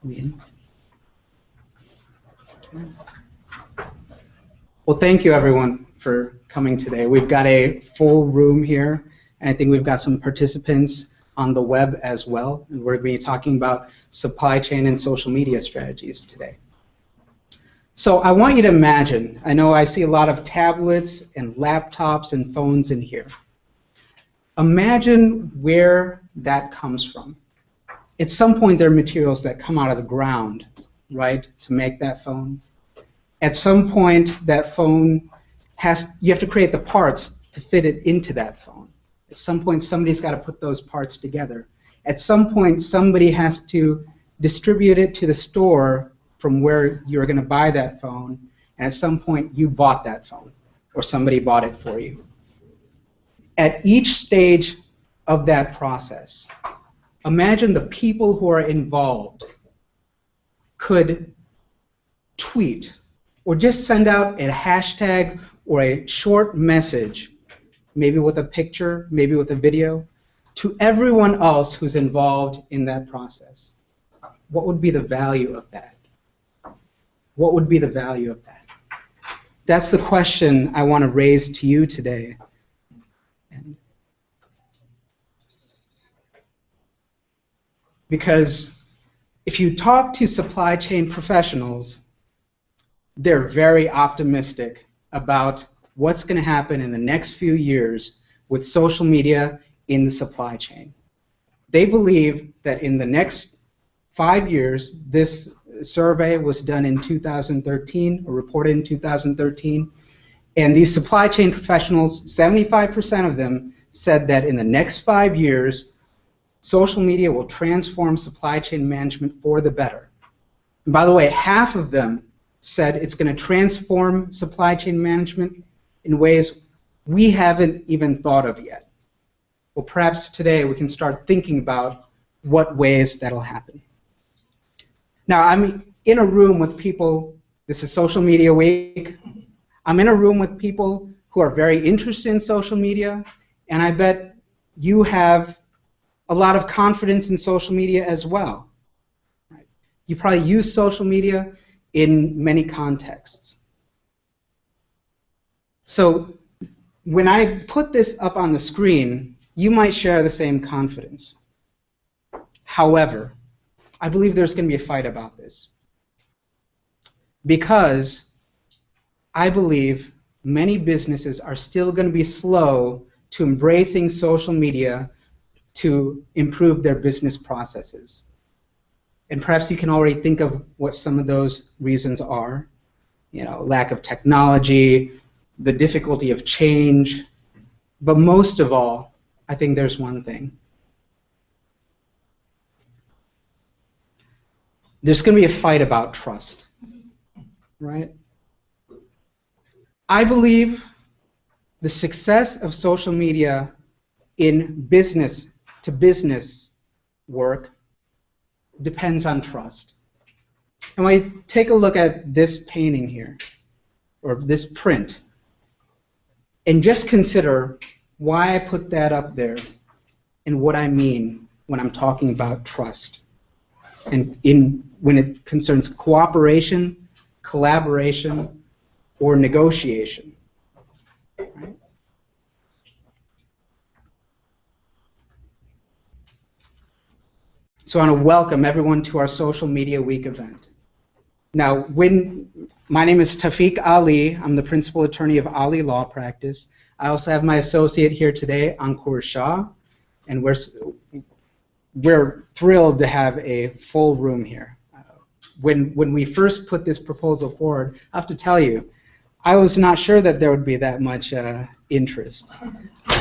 Well, thank you everyone for coming today. We've got a full room here, and I think we've got some participants on the web as well, and we're going to be talking about supply chain and social media strategies today. So I want you to imagine, I know I see a lot of tablets and laptops and phones in here. Imagine where that comes from. At some point there are materials that come out of the ground, right, to make that phone. At some point that phone you have to create the parts to fit it into that phone. At some point somebody's got to put those parts together. At some point somebody has to distribute it to the store from where you're going to buy that phone, and at some point you bought that phone or somebody bought it for you. At each stage of that process, imagine the people who are involved could tweet or just send out a hashtag or a short message, maybe with a picture, maybe with a video, to everyone else who's involved in that process. What would be the value of that? What would be the value of that? That's the question I want to raise to you today. Because if you talk to supply chain professionals, they're very optimistic about what's going to happen in the next few years with social media in the supply chain. They believe that in the next 5 years, this survey was done in 2013, or reported in 2013, and these supply chain professionals, 75% of them said that in the next 5 years, social media will transform supply chain management for the better. And by the way, half of them said it's going to transform supply chain management in ways we haven't even thought of yet. Well, perhaps today we can start thinking about what ways that'll happen. Now, I'm in a room with people, this is Social Media Week, I'm in a room with people who are very interested in social media, and I bet you have a lot of confidence in social media as well. Right? You probably use social media in many contexts. So when I put this up on the screen, you might share the same confidence. However, I believe there's going to be a fight about this, because I believe many businesses are still going to be slow to embracing social media to improve their business processes. And perhaps you can already think of what some of those reasons are. You know, lack of technology, the difficulty of change, but most of all, I think there's one thing. There's going to be a fight about trust, right? I believe the success of social media in business-to-business work depends on trust. And when I take a look at this painting here, or this print, and just consider why I put that up there and what I mean when I'm talking about trust, and when it concerns cooperation, collaboration, or negotiation. Right? So I want to welcome everyone to our Social Media Week event. Now, my name is Tawfiq Ali. I'm the principal attorney of Ali Law Practice. I also have my associate here today, Ankur Shah, and we're thrilled to have a full room here. When we first put this proposal forward, I have to tell you, I was not sure that there would be that much interest.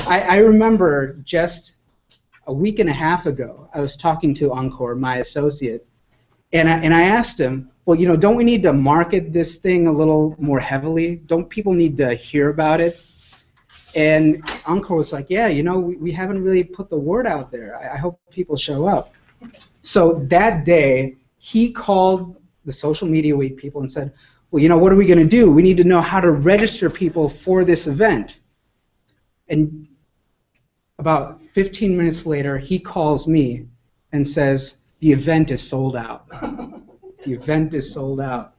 I remember just a week and a half ago, I was talking to Ankur, my associate, and I asked him, well, you know, don't we need to market this thing a little more heavily? Don't people need to hear about it? And Ankur was like, yeah, you know, we haven't really put the word out there. I hope people show up. So that day, he called the Social Media Week people and said, well, you know, what are we going to do? We need to know how to register people for this event. And about 15 minutes later, he calls me and says, the event is sold out. The event is sold out.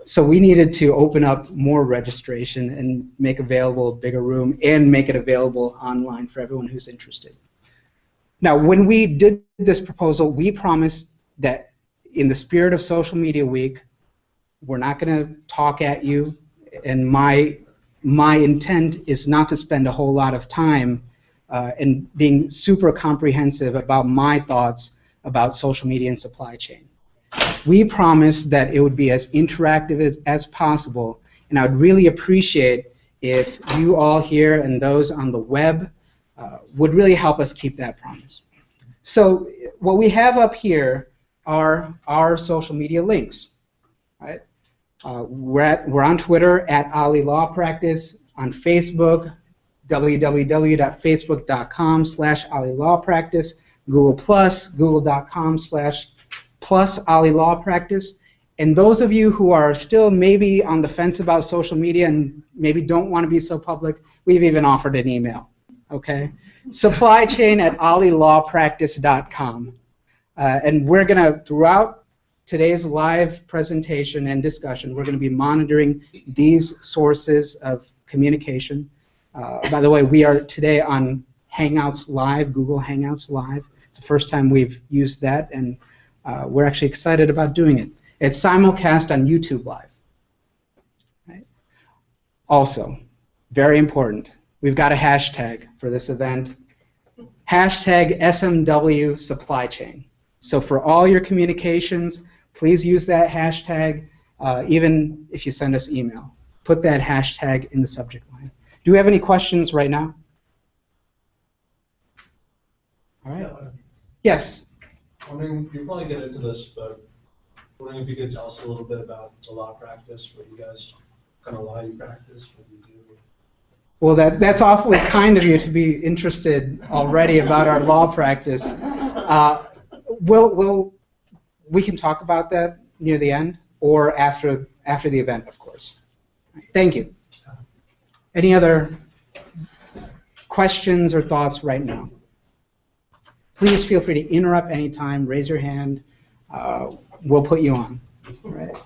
So we needed to open up more registration and make available a bigger room and make it available online for everyone who's interested. Now, when we did this proposal, we promised that in the spirit of Social Media Week, we're not going to talk at you, and my intent is not to spend a whole lot of time and being super comprehensive about my thoughts about social media and supply chain. We promised that it would be as interactive as possible, and I would really appreciate if you all here and those on the web would really help us keep that promise. So what we have up here are our social media links. Right? We're on Twitter at Ali Law Practice, on Facebook, www.facebook.com/Ali Law Practice, Google+, google.com/+Ali Law Practice. And those of you who are still maybe on the fence about social media and maybe don't want to be so public, we've even offered an email. Okay? supplychain@alilawpractice.com. And we're going to, throughout today's live presentation and discussion, we're going to be monitoring these sources of communication. By the way, we are today on Hangouts Live, Google Hangouts Live. It's the first time we've used that, and we're actually excited about doing it. It's simulcast on YouTube Live. Right? Also, very important, we've got a hashtag for this event. Hashtag SMWSupplyChain. So for all your communications, please use that hashtag, even if you send us email. Put that hashtag in the subject line. Do we have any questions right now? All right. Yes? Wondering, you'll probably get into this, but wondering if you could tell us a little bit about the law practice, what you guys, kind of law you practice, what you do. Well, that's awfully kind of you to be interested already about our law practice. We can talk about that near the end or after the event, of course. Thank you. Any other questions or thoughts right now? Please feel free to interrupt anytime, raise your hand. We'll put you on. All right.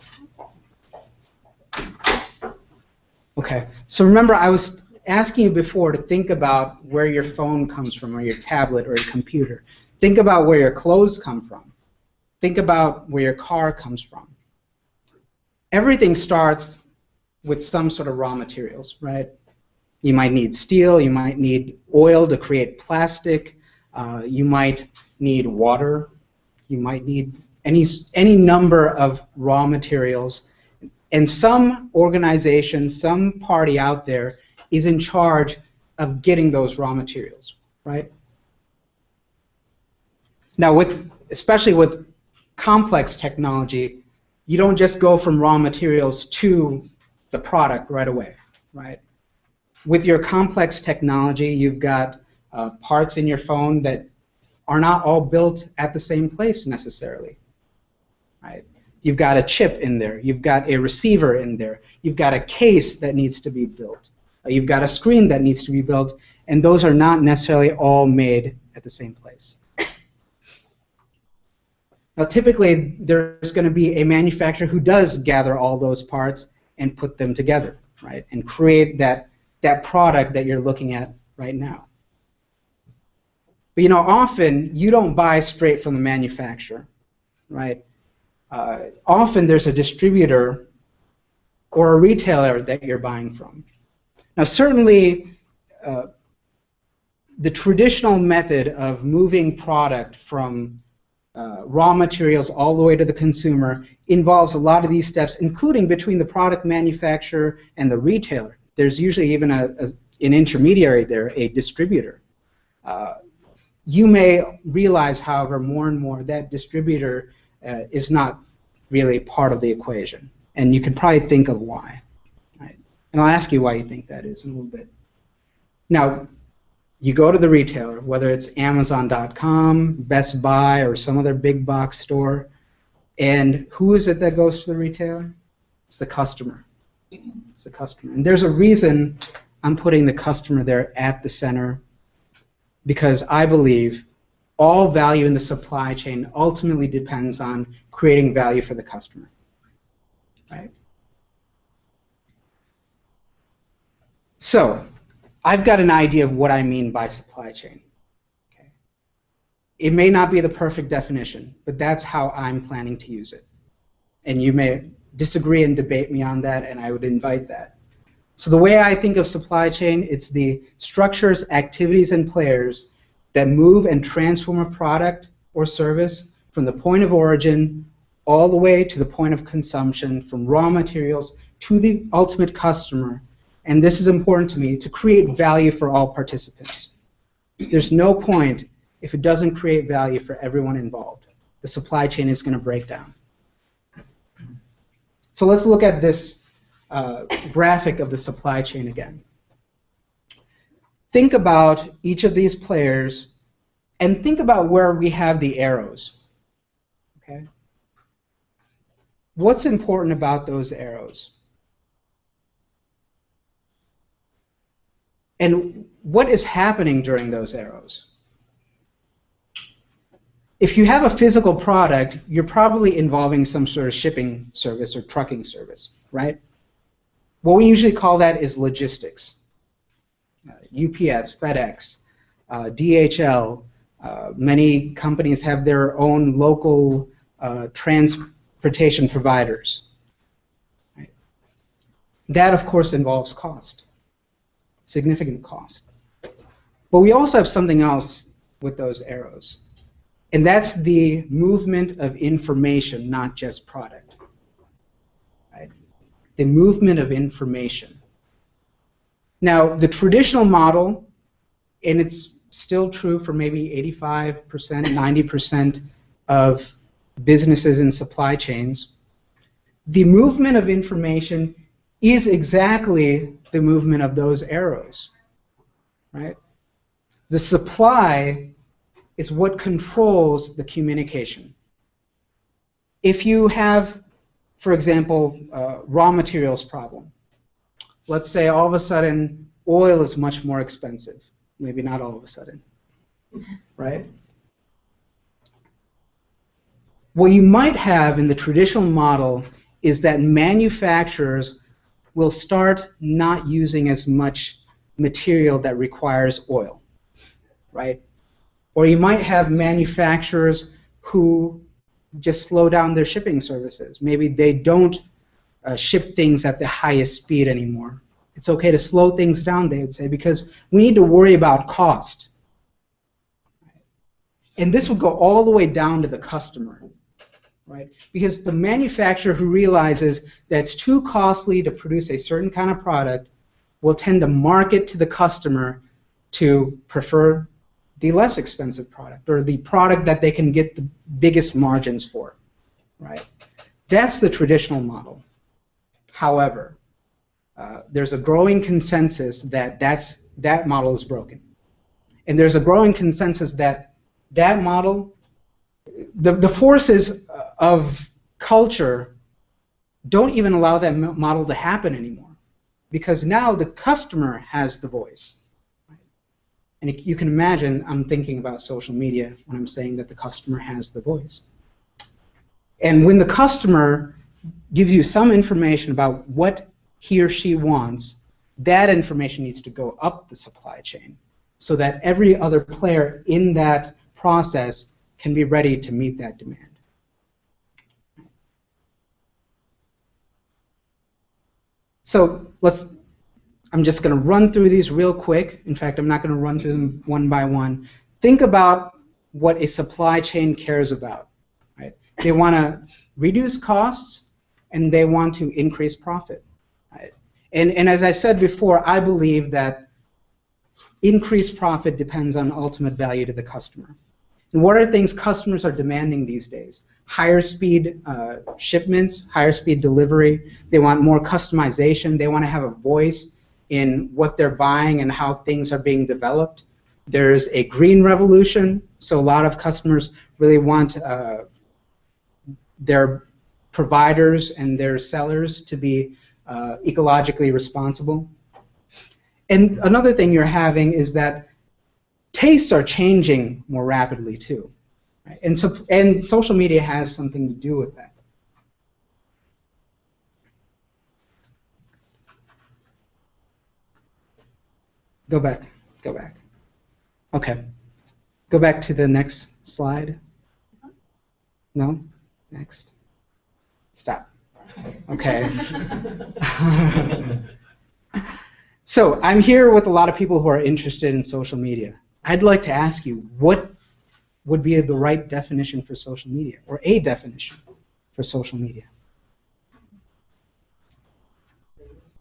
Okay. So remember, I was asking you before to think about where your phone comes from, or your tablet, or your computer. Think about where your clothes come from. Think about where your car comes from. Everything starts with some sort of raw materials, right? You might need steel, you might need oil to create plastic, you might need water, you might need any number of raw materials, and some organization, some party out there is in charge of getting those raw materials, right? Now, especially with complex technology, you don't just go from raw materials to the product right away, right? With your complex technology, you've got parts in your phone that are not all built at the same place necessarily, right? You've got a chip in there, you've got a receiver in there, you've got a case that needs to be built, you've got a screen that needs to be built, and those are not necessarily all made at the same place. Now, typically, there's going to be a manufacturer who does gather all those parts and put them together, right, and create that product that you're looking at right now. But, you know, often you don't buy straight from the manufacturer, right? Often there's a distributor or a retailer that you're buying from. Now, certainly, the traditional method of moving product from raw materials all the way to the consumer involves a lot of these steps, including between the product manufacturer and the retailer. There's usually even an intermediary there, a distributor. You may realize, however, more and more that distributor is not really part of the equation, and you can probably think of why. Right? And I'll ask you why you think that is in a little bit. Now, you go to the retailer, whether it's Amazon.com, Best Buy, or some other big box store, and who is it that goes to the retailer? It's the customer. It's the customer. And there's a reason I'm putting the customer there at the center, because I believe all value in the supply chain ultimately depends on creating value for the customer, right? So, I've got an idea of what I mean by supply chain. Okay. It may not be the perfect definition, but that's how I'm planning to use it. And you may disagree and debate me on that, and I would invite that. So the way I think of supply chain, it's the structures, activities, and players that move and transform a product or service from the point of origin all the way to the point of consumption, from raw materials to the ultimate customer. And this is important to me, to create value for all participants. There's no point if it doesn't create value for everyone involved. The supply chain is going to break down. So let's look at this graphic of the supply chain again. Think about each of these players and think about where we have the arrows. Okay? What's important about those arrows? And what is happening during those arrows? If you have a physical product, you're probably involving some sort of shipping service or trucking service, right? What we usually call that is logistics. UPS, FedEx, DHL, many companies have their own local transportation providers. Right? That, of course, involves cost, significant cost. But we also have something else with those arrows, and that's the movement of information, not just product. Right? The movement of information. Now, the traditional model, and it's still true for maybe 85%, 90% of businesses and supply chains, the movement of information is exactly the movement of those arrows, right? The supply is what controls the communication. If you have, for example, raw materials problem, let's say all of a sudden oil is much more expensive. Maybe not all of a sudden, right? What you might have in the traditional model is that manufacturers will start not using as much material that requires oil, right? Or you might have manufacturers who just slow down their shipping services. Maybe they don't ship things at the highest speed anymore. It's okay to slow things down, they would say, because we need to worry about cost. And this would go all the way down to the customer, right? Because the manufacturer who realizes that it's too costly to produce a certain kind of product will tend to market to the customer to prefer the less expensive product, or the product that they can get the biggest margins for, right? That's the traditional model. However, there's a growing consensus that that model is broken. And there's a growing consensus that that model, the forces of culture don't even allow that model to happen anymore, because now the customer has the voice. And you can imagine I'm thinking about social media when I'm saying that the customer has the voice. And when the customer gives you some information about what he or she wants, that information needs to go up the supply chain so that every other player in that process can be ready to meet that demand. So I'm just going to run through these real quick. In fact, I'm not going to run through them one by one. Think about what a supply chain cares about. Right? They want to reduce costs, and they want to increase profit. Right? And as I said before, I believe that increased profit depends on ultimate value to the customer. And what are things customers are demanding these days? Higher speed shipments, higher speed delivery. They want more customization. They want to have a voice in what they're buying and how things are being developed. There's a green revolution, so a lot of customers really want their providers and their sellers to be ecologically responsible. And another thing you're having is that tastes are changing more rapidly too, right? And social media has something to do with that. Go back. Go back. Okay. Go back to the next slide. No? Next. Stop. Okay. So I'm here with a lot of people who are interested in social media. I'd like to ask you, what would be the right definition for social media, or a definition for social media?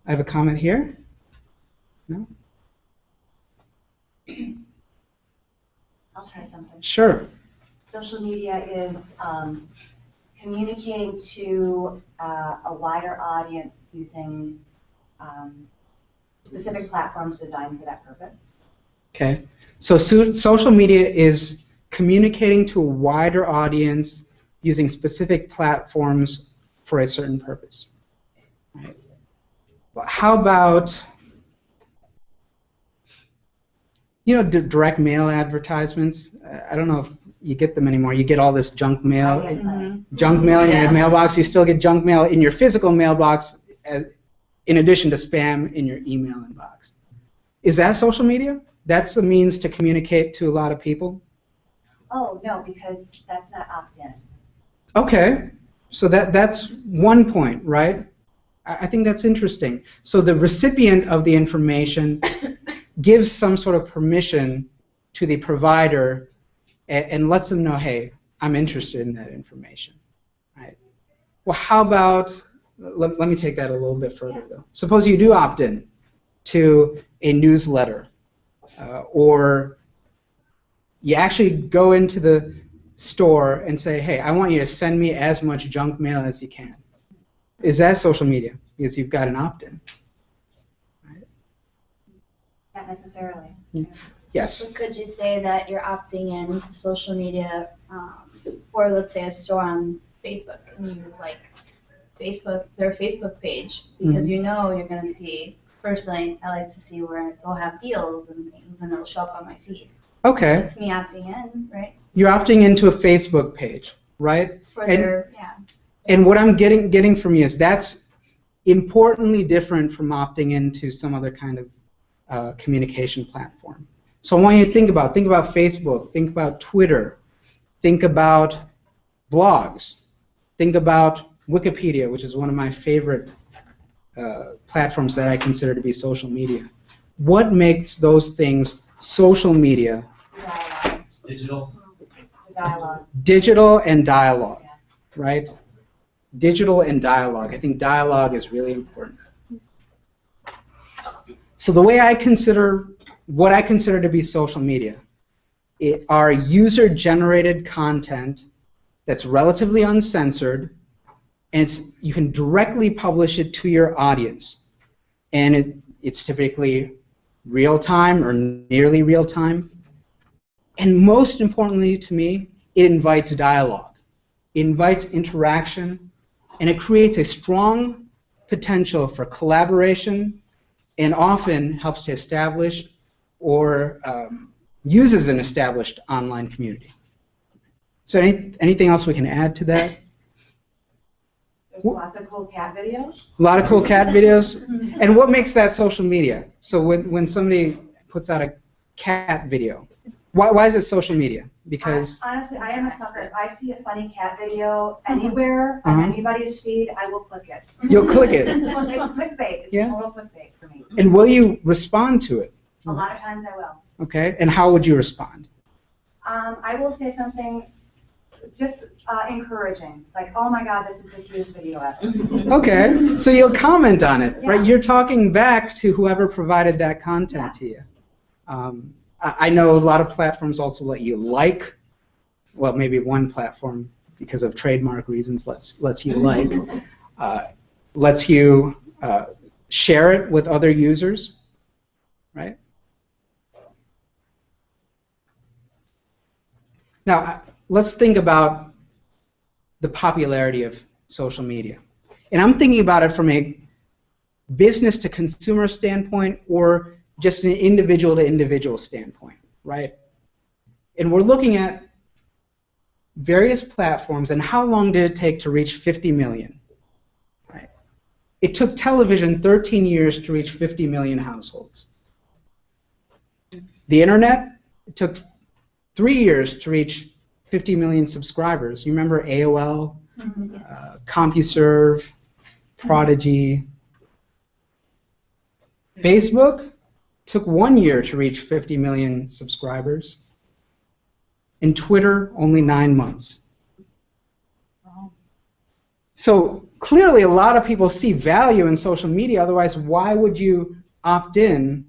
I have a comment here. No? I'll try something. Sure. Social media is communicating to a wider audience using specific platforms designed for that purpose. Okay. So social media is communicating to a wider audience using specific platforms for a certain purpose. Right. Well, how about, you know, direct mail advertisements? I don't know if you get them anymore. You get all this junk mail. Junk mail in your mailbox. You still get junk mail in your physical mailbox in addition to spam in your email inbox. Is that social media? That's a means to communicate to a lot of people? Oh, no, because that's not opt-in. Okay. So that's one point, right? I think that's interesting. So the recipient of the information gives some sort of permission to the provider and lets them know, hey, I'm interested in that information. Right? Well, how about, let me take that a little bit further, though. Suppose you do opt in to a newsletter, or you actually go into the store and say, hey, I want you to send me as much junk mail as you can. Is that social media? Because you've got an opt-in. Right? Not necessarily. Yes. So could you say that you're opting in to social media, or let's say a store on Facebook, and you like their Facebook page because you know you're going to see. Personally, I like to see where they'll have deals and things, and it'll show up on my feed. Okay. That's me opting in, right? You're opting into a Facebook page, right? For their, yeah. And what I'm getting from you is that's importantly different from opting into some other kind of communication platform. So I want you to think about Facebook, think about Twitter, think about blogs, think about Wikipedia, which is one of my favorite platforms that I consider to be social media. What makes those things social media? Dialogue. Digital. Dialogue. Digital and dialogue, Yeah. right? Digital and dialogue. I think dialogue is really important. So the way what I consider to be social media are user-generated content that's relatively uncensored, and you can directly publish it to your audience. And it's typically real-time or nearly real-time. And most importantly to me, it invites dialogue. It invites interaction, and it creates a strong potential for collaboration, and often helps to establish or uses an established online community. So anything else we can add to that? There's lots of cool cat videos. A lot of cool cat videos. And what makes that social media? So when somebody puts out a cat video, why is it social media? Because Honestly, I am a sucker. If I see a funny cat video anywhere on anybody's feed, I will click it. you'll click it. It's clickbait. It's Yeah. total clickbait for me. And will you respond to it? A lot of times I will. Okay. And how would you respond? I will say something just encouraging, like, oh my God, this is the cutest video ever. Okay. So you'll comment on it, right? Yeah. You're talking back to whoever provided that content to you. I know a lot of platforms also let you like. Well, maybe one platform, because of trademark reasons, lets you like, lets you share it with other users, right? Now, let's think about the popularity of social media. And I'm thinking about it from a business to consumer standpoint, or just an individual to individual standpoint, right? And we're looking at various platforms and how long did it take to reach 50 million. Right? It took television 13 years to reach 50 million households. The internet, it took 3 years to reach 50 million subscribers. You remember AOL, CompuServe, Prodigy. Facebook took 1 year to reach 50 million subscribers. And Twitter, only 9 months. So clearly a lot of people see value in social media, otherwise why would you opt in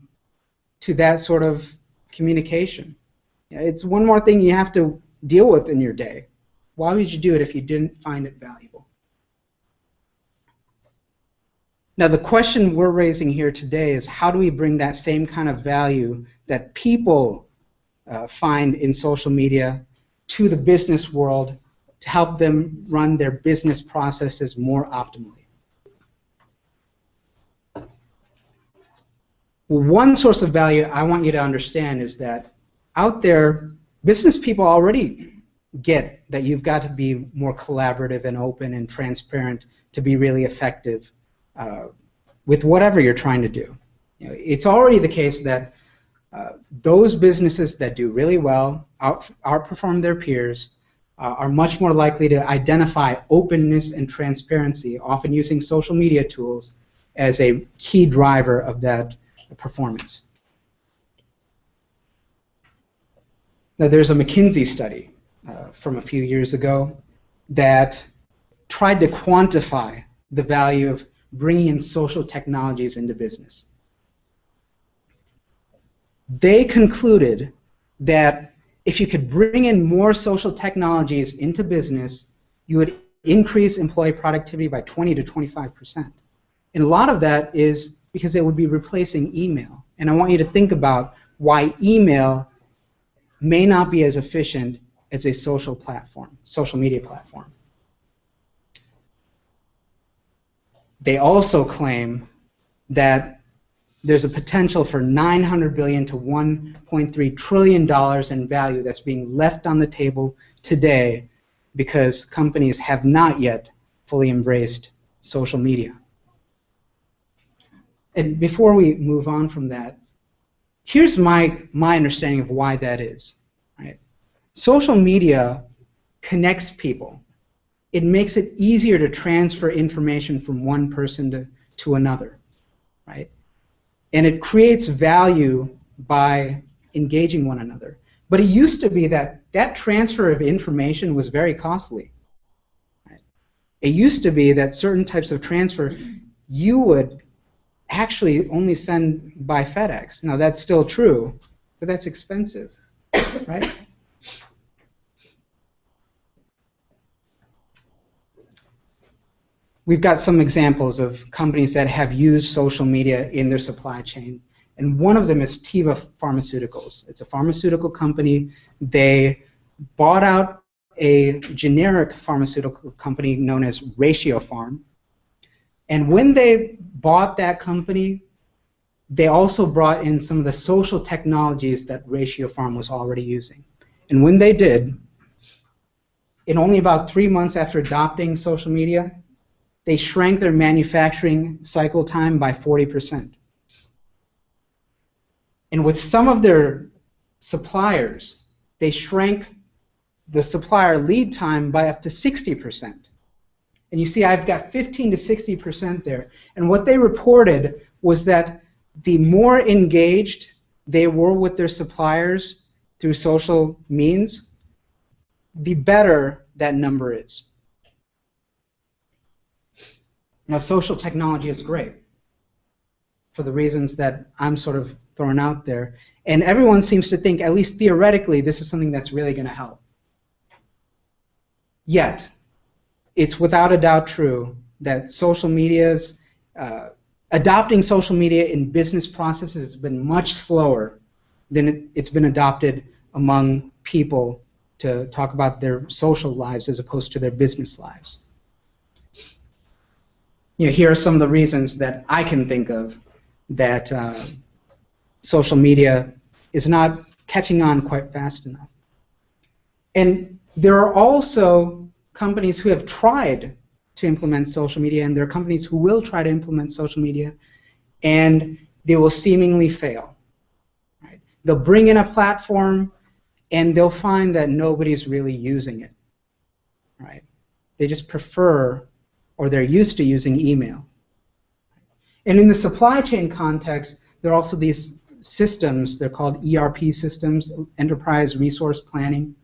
to that sort of communication? It's one more thing you have to deal with in your day. Why would you do it if you didn't find it valuable? Now the question we're raising here today is how do we bring that same kind of value that people find in social media to the business world to help them run their business processes more optimally? Well, one source of value I want you to understand is that out there, business people already get that you've got to be more collaborative and open and transparent to be really effective with whatever you're trying to do. It's already the case that those businesses that do really well, outperform their peers, are much more likely to identify openness and transparency, often using social media tools, as a key driver of that performance. Now there's a McKinsey study from a few years ago that tried to quantify the value of bringing in social technologies into business. They concluded that if you could bring in more social technologies into business, you would increase employee productivity by 20 to 25%. And a lot of that is because it would be replacing email. And I want you to think about why email may not be as efficient as a social platform, social media platform. They also claim that there's a potential for $900 billion to $1.3 trillion in value that's being left on the table today because companies have not yet fully embraced social media. And before we move on from that, here's my understanding of why that is. Right? Social media connects people. It makes it easier to transfer information from one person to another. Right? And it creates value by engaging one another. But it used to be that that transfer of information was very costly. Right? It used to be that certain types of transfer you would actually only send by FedEx. Now that's still true, but that's expensive, right? We've got some examples of companies that have used social media in their supply chain, and one of them is Teva Pharmaceuticals. It's a pharmaceutical company. They bought out a generic pharmaceutical company known as Ratiopharm. And when they bought that company, they also brought in some of the social technologies that Ratiopharm was already using. And when they did, in only about 3 months after adopting social media, they shrank their manufacturing cycle time by 40%. And with some of their suppliers, they shrank the supplier lead time by up to 60%. And you see I've got 15 to 60% there. And what they reported was that the more engaged they were with their suppliers through social means, the better that number is. Now social technology is great for the reasons that I'm sort of throwing out there. And everyone seems to think, at least theoretically, this is something that's really going to help. Yet, it's without a doubt true that social media's adopting social media in business processes has been much slower than it's been adopted among people to talk about their social lives as opposed to their business lives. Here are some of the reasons that I can think of that social media is not catching on quite fast enough. And there are also companies who have tried to implement social media, and there are companies who will try to implement social media, and they will seemingly fail. Right? They'll bring in a platform, and they'll find that nobody's really using it. Right? They just prefer, or they're used to using email. And in the supply chain context, there are also these systems, they're called ERP systems, Enterprise Resource Planning,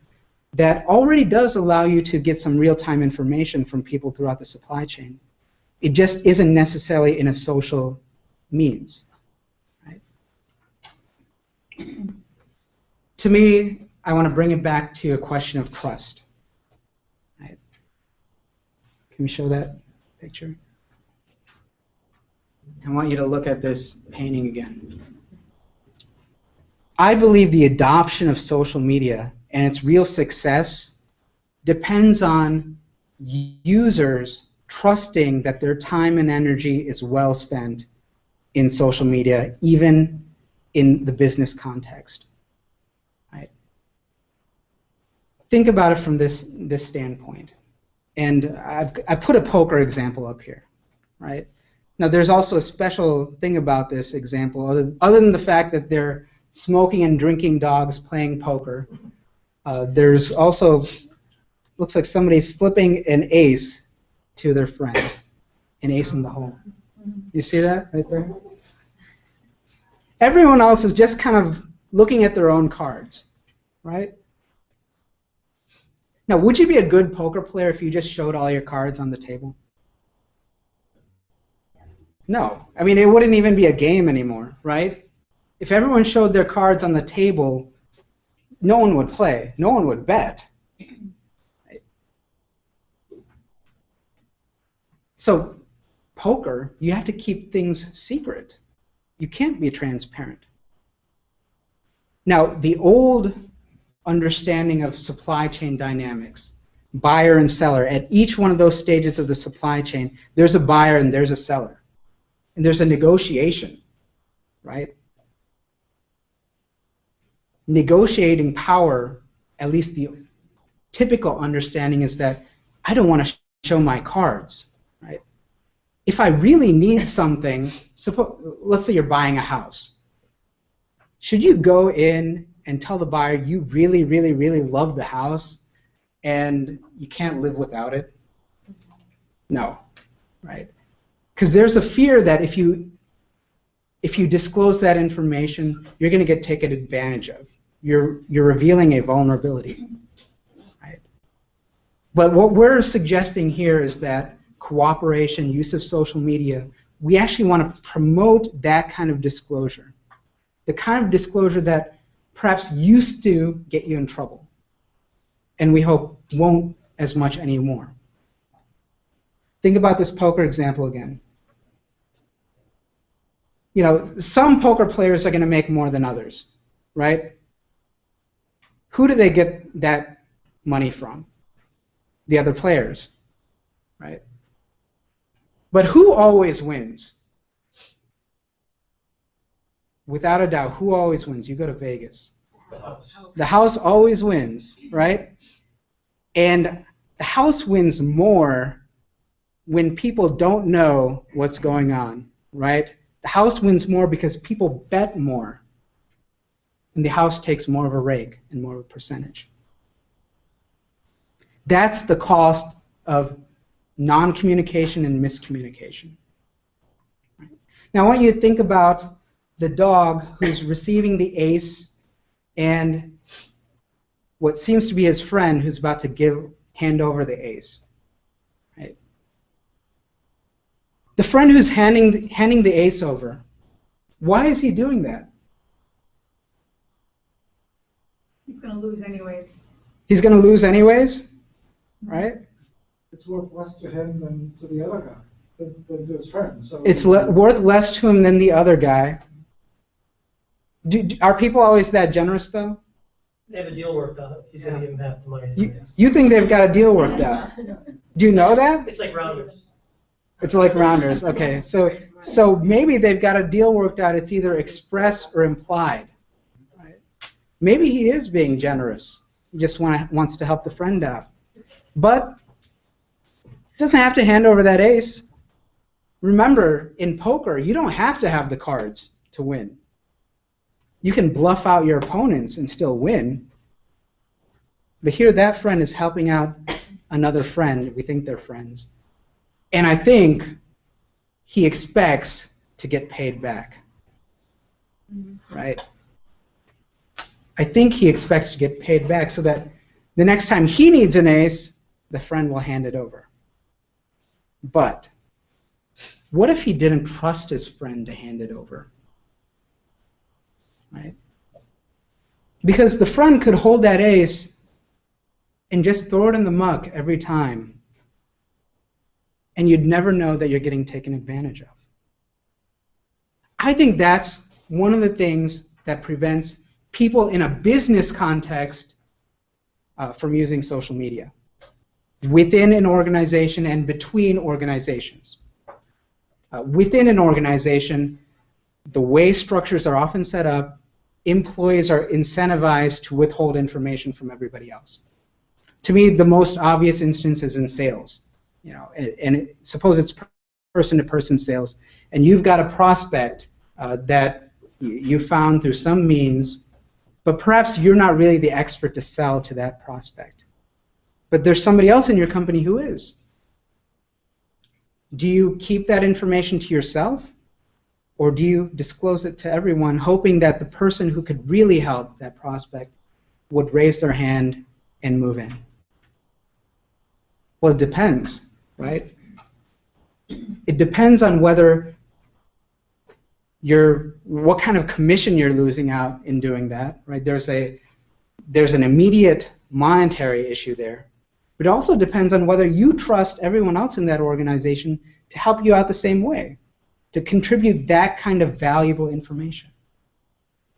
that already does allow you to get some real-time information from people throughout the supply chain. It just isn't necessarily in a social means. Right? To me, I want to bring it back to a question of trust. Right? Can we show that picture? I want you to look at this painting again. I believe the adoption of social media and its real success depends on users trusting that their time and energy is well spent in social media, even in the business context. Right? Think about it from this standpoint. And I put a poker example up here. Right? Now, there's also a special thing about this example, other than the fact that they're smoking and drinking dogs playing poker. There's also, looks like somebody's slipping an ace to their friend, an ace in the hole. You see that right there? Everyone else is just kind of looking at their own cards, right? Now, would you be a good poker player if you just showed all your cards on the table? No. I mean, it wouldn't even be a game anymore, right? If everyone showed their cards on the table, no one would play. No one would bet. Right? So, poker, you have to keep things secret. You can't be transparent. Now, the old understanding of supply chain dynamics, buyer and seller, at each one of those stages of the supply chain, there's a buyer and there's a seller. And there's a negotiation, right? Negotiating power, at least the typical understanding is that I don't want to show my cards, right? If I really need something, let's say you're buying a house. Should you go in and tell the buyer you really, really, really love the house and you can't live without it? No, right? Because there's a fear that if you disclose that information, you're going to get taken advantage of. You're revealing a vulnerability, right? But what we're suggesting here is that cooperation, use of social media, we actually want to promote that kind of disclosure. The kind of disclosure that perhaps used to get you in trouble, and we hope won't as much anymore. Think about this poker example again. You know, some poker players are going to make more than others, right? Who do they get that money from? The other players, right? But who always wins? Without a doubt, who always wins? You go to Vegas. The house. The house always wins, right? And the house wins more when people don't know what's going on, right? The house wins more because people bet more, and the house takes more of a rake and more of a percentage. That's the cost of non-communication and miscommunication. Right? Now I want you to think about the dog who's receiving the ace and what seems to be his friend who's about to hand over the ace. Right? The friend who's handing the ace over, why is he doing that? He's going to lose anyways. He's going to lose anyways, right? It's worth less to him than to the other guy, than to his friend. So It's worth less to him than the other guy. Are people always that generous, though? They have a deal worked out. He's going to give him half the money. You think they've got a deal worked out? Do you know that? It's like rounders. It's like rounders. Okay, so maybe they've got a deal worked out. It's either express or implied. Right? Maybe he is being generous. He just wants to help the friend out. But he doesn't have to hand over that ace. Remember, in poker, you don't have to have the cards to win. You can bluff out your opponents and still win. But here, that friend is helping out another friend. We think they're friends. And I think he expects to get paid back. Right? I think he expects to get paid back so that the next time he needs an ace, the friend will hand it over. But what if he didn't trust his friend to hand it over? Right? Because the friend could hold that ace and just throw it in the muck every time, and you'd never know that you're getting taken advantage of. I think that's one of the things that prevents people in a business context from using social media within an organization and between organizations. Within an organization, the way structures are often set up, employees are incentivized to withhold information from everybody else. To me, the most obvious instance is in sales. You know, and suppose it's person-to-person sales, and you've got a prospect that you found through some means, but perhaps you're not really the expert to sell to that prospect. But there's somebody else in your company who is. Do you keep that information to yourself, or do you disclose it to everyone, hoping that the person who could really help that prospect would raise their hand and move in? Well, it depends, right? It depends on whether what kind of commission you're losing out in doing that, right? There's an immediate monetary issue there. But it also depends on whether you trust everyone else in that organization to help you out the same way, to contribute that kind of valuable information.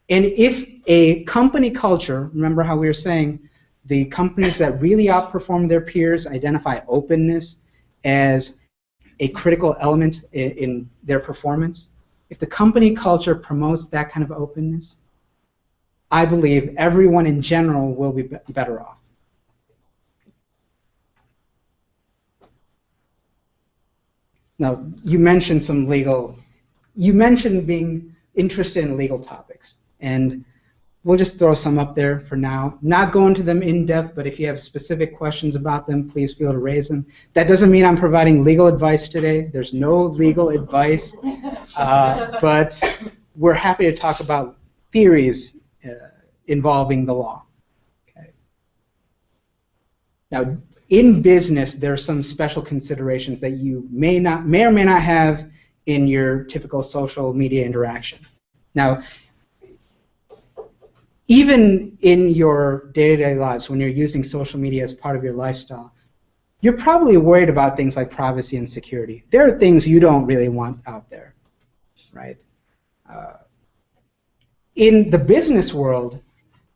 And if a company culture, remember how we were saying, the companies that really outperform their peers identify openness as a critical element in their performance. If the company culture promotes that kind of openness, I believe everyone in general will be better off. Now, you mentioned being interested in legal topics, and we'll just throw some up there for now. Not go into them in depth, but if you have specific questions about them, please feel to raise them. That doesn't mean I'm providing legal advice today. There's no legal advice, but we're happy to talk about theories involving the law. Okay. Now, in business, there are some special considerations that you may or may not have in your typical social media interaction. Now, even in your day-to-day lives, when you're using social media as part of your lifestyle, you're probably worried about things like privacy and security. There are things you don't really want out there, right? In the business world,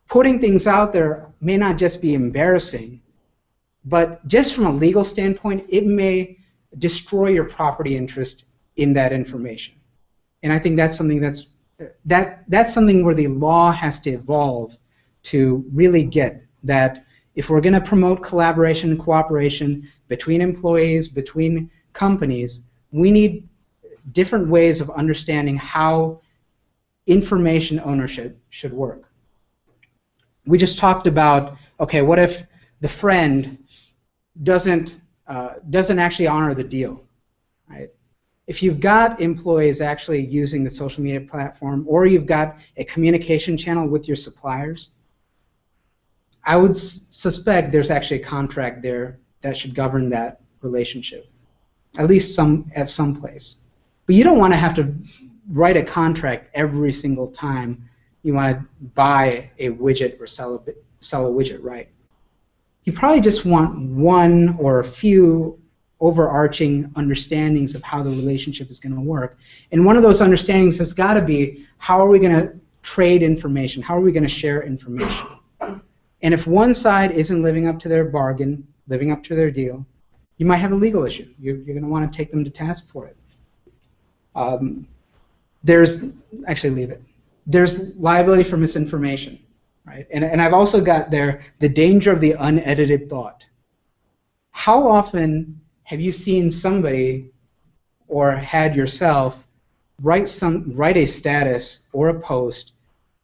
putting things out there may not just be embarrassing, but just from a legal standpoint, it may destroy your property interest in that information. And I think that's something that's something where the law has to evolve to really get that if we're going to promote collaboration and cooperation between employees, between companies, we need different ways of understanding how information ownership should work. We just talked about, okay, what if the friend doesn't actually honor the deal, right? If you've got employees actually using the social media platform, or you've got a communication channel with your suppliers, I would suspect there's actually a contract there that should govern that relationship, at least at some place. But you don't want to have to write a contract every single time you want to buy a widget or sell a widget, right? You probably just want one or a few overarching understandings of how the relationship is going to work. And one of those understandings has got to be, how are we going to trade information? How are we going to share information? And if one side isn't living up to their bargain, living up to their deal, you might have a legal issue. You're going to want to take them to task for it. There's liability for misinformation. right? And I've also got there the danger of the unedited thought. How often have you seen somebody or had yourself write a status or a post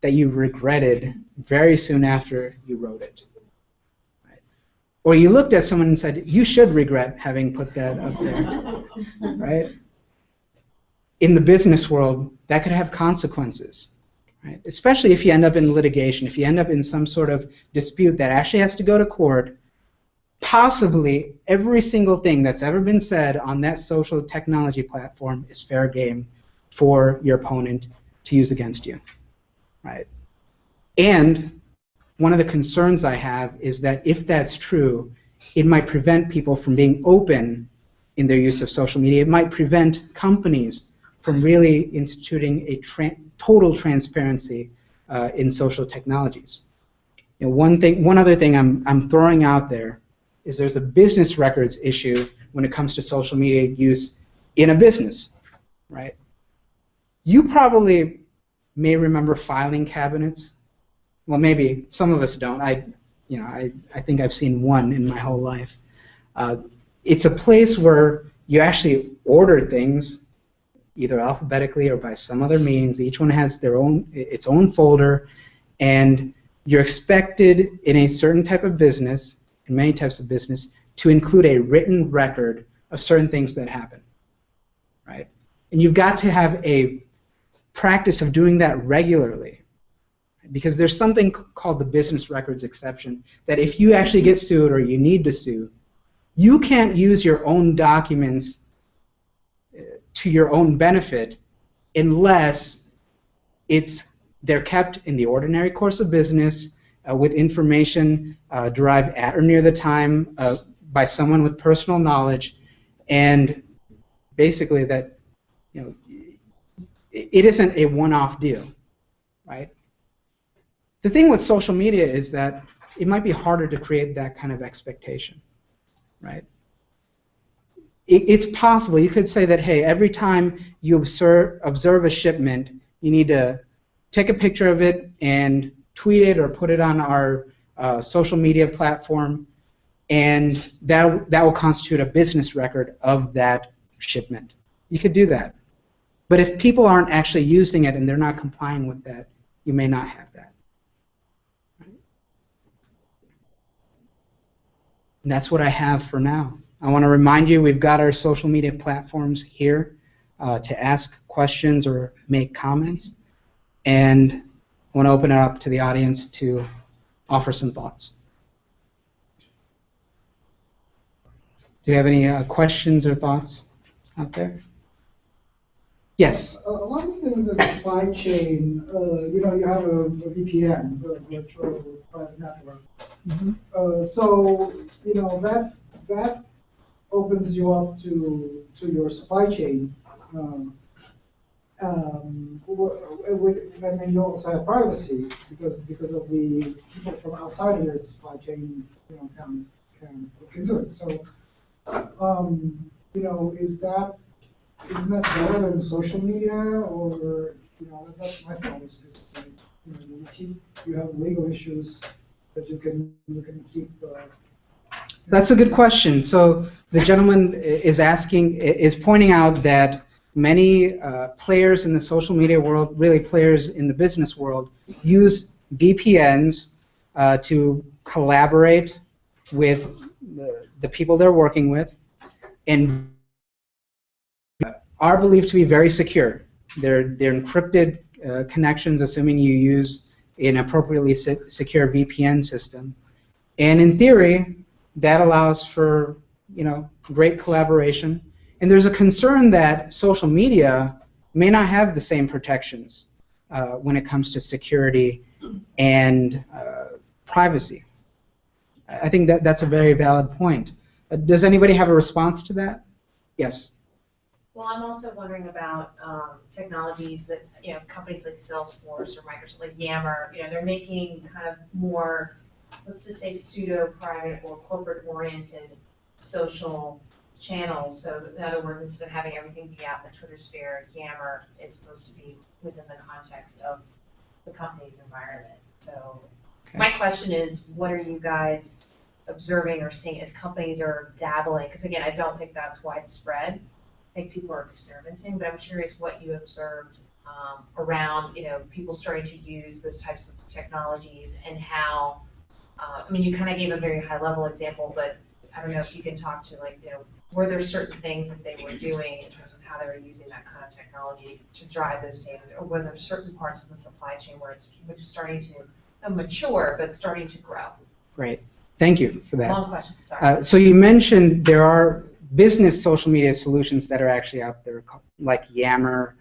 that you regretted very soon after you wrote it? Right? Or you looked at someone and said, you should regret having put that up there, right? In the business world, that could have consequences, right? Especially if you end up in litigation, if you end up in some sort of dispute that actually has to go to court. Possibly every single thing that's ever been said on that social technology platform is fair game for your opponent to use against you, right? And one of the concerns I have is that if that's true, it might prevent people from being open in their use of social media. It might prevent companies from really instituting a total transparency in social technologies. You know, one other thing I'm throwing out there is there's a business records issue when it comes to social media use in a business, right? You probably may remember filing cabinets. Well, maybe some of us don't. I think I've seen one in my whole life. It's a place where you actually order things, either alphabetically or by some other means. Each one has its own folder, and you're expected in a certain type of business, in many types of business, to include a written record of certain things that happen, right? And you've got to have a practice of doing that regularly, because there's something called the business records exception, that if you actually get sued or you need to sue, you can't use your own documents to your own benefit unless they're kept in the ordinary course of business with information derived at or near the time by someone with personal knowledge, and basically that it isn't a one-off deal, right? The thing with social media is that it might be harder to create that kind of expectation, right? It's possible. You could say that, hey, every time you observe a shipment, you need to take a picture of it and tweet it or put it on our social media platform, and that will constitute a business record of that shipment. You could do that. But if people aren't actually using it and they're not complying with that, you may not have that. Right? And that's what I have for now. I want to remind you we've got our social media platforms here to ask questions or make comments. And I want to open it up to the audience to offer some thoughts. Do you have any questions or thoughts out there? Yes. A lot of things in supply chain, you have a VPN, a virtual private network. Mm-hmm. So that opens you up to your supply chain. And then you also have privacy because of the people from outside of your supply chain, can do it. So, isn't that better than social media? Or that's my thought. Is you have legal issues that you can keep. That's a good question. So the gentleman is pointing out that many players in the social media world, really players in the business world, use VPNs to collaborate with the people they're working with, and are believed to be very secure. They're encrypted connections, assuming you use an appropriately secure VPN system. And in theory, that allows for great collaboration. And there's a concern that social media may not have the same protections when it comes to security and privacy. I think that's a very valid point. Does anybody have a response to that? Yes. Well, I'm also wondering about technologies that companies like Salesforce or Microsoft, like Yammer, they're making kind of more, let's just say, pseudo-private or corporate-oriented social channels. So in other words, instead of having everything be out in the Twitter sphere, Yammer is supposed to be within the context of the company's environment. So My question is, what are you guys observing or seeing as companies are dabbling? Because again, I don't think that's widespread. I think people are experimenting, but I'm curious what you observed around, people starting to use those types of technologies and how, I mean, you kind of gave a very high level example, but I don't know if you can talk to were there certain things that they were doing in terms of how they were using that kind of technology to drive those savings, or were there certain parts of the supply chain where it's starting to mature, but starting to grow? Great. Thank you for that. Long question, sorry. So you mentioned there are business social media solutions that are actually out there, like Yammer,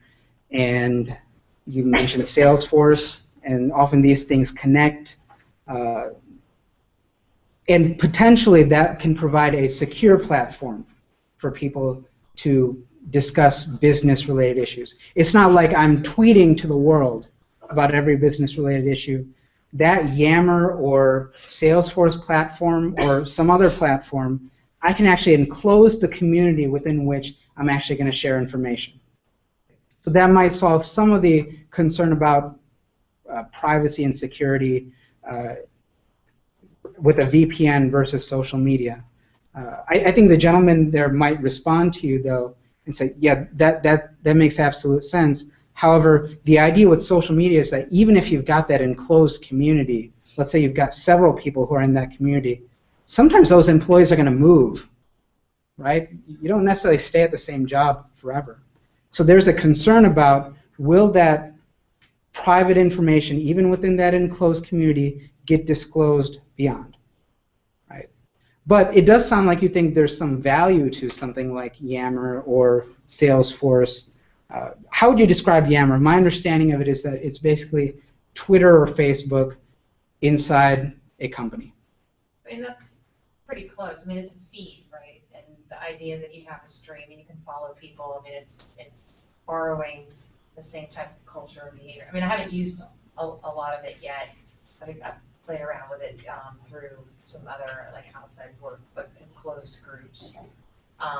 and you mentioned Salesforce, and often these things connect, and potentially that can provide a secure platform for people to discuss business-related issues. It's not like I'm tweeting to the world about every business-related issue. That Yammer or Salesforce platform or some other platform, I can actually enclose the community within which I'm actually going to share information. So that might solve some of the concern about privacy and security with a VPN versus social media. I think the gentleman there might respond to you, though, and say, yeah, that makes absolute sense. However, the idea with social media is that even if you've got that enclosed community, let's say you've got several people who are in that community, sometimes those employees are going to move, right? You don't necessarily stay at the same job forever. So there's a concern about, will that private information, even within that enclosed community, get disclosed beyond, right? But it does sound like you think there's some value to something like Yammer or Salesforce. How would you describe Yammer? My understanding of it is that it's basically Twitter or Facebook inside a company. I mean, that's pretty close. I mean, it's a feed, right? And the idea is that you have a stream and you can follow people. I mean, it's borrowing the same type of culture and behavior. I mean, I haven't used a lot of it yet. I think I've played around with it through some other outside work, but in closed groups.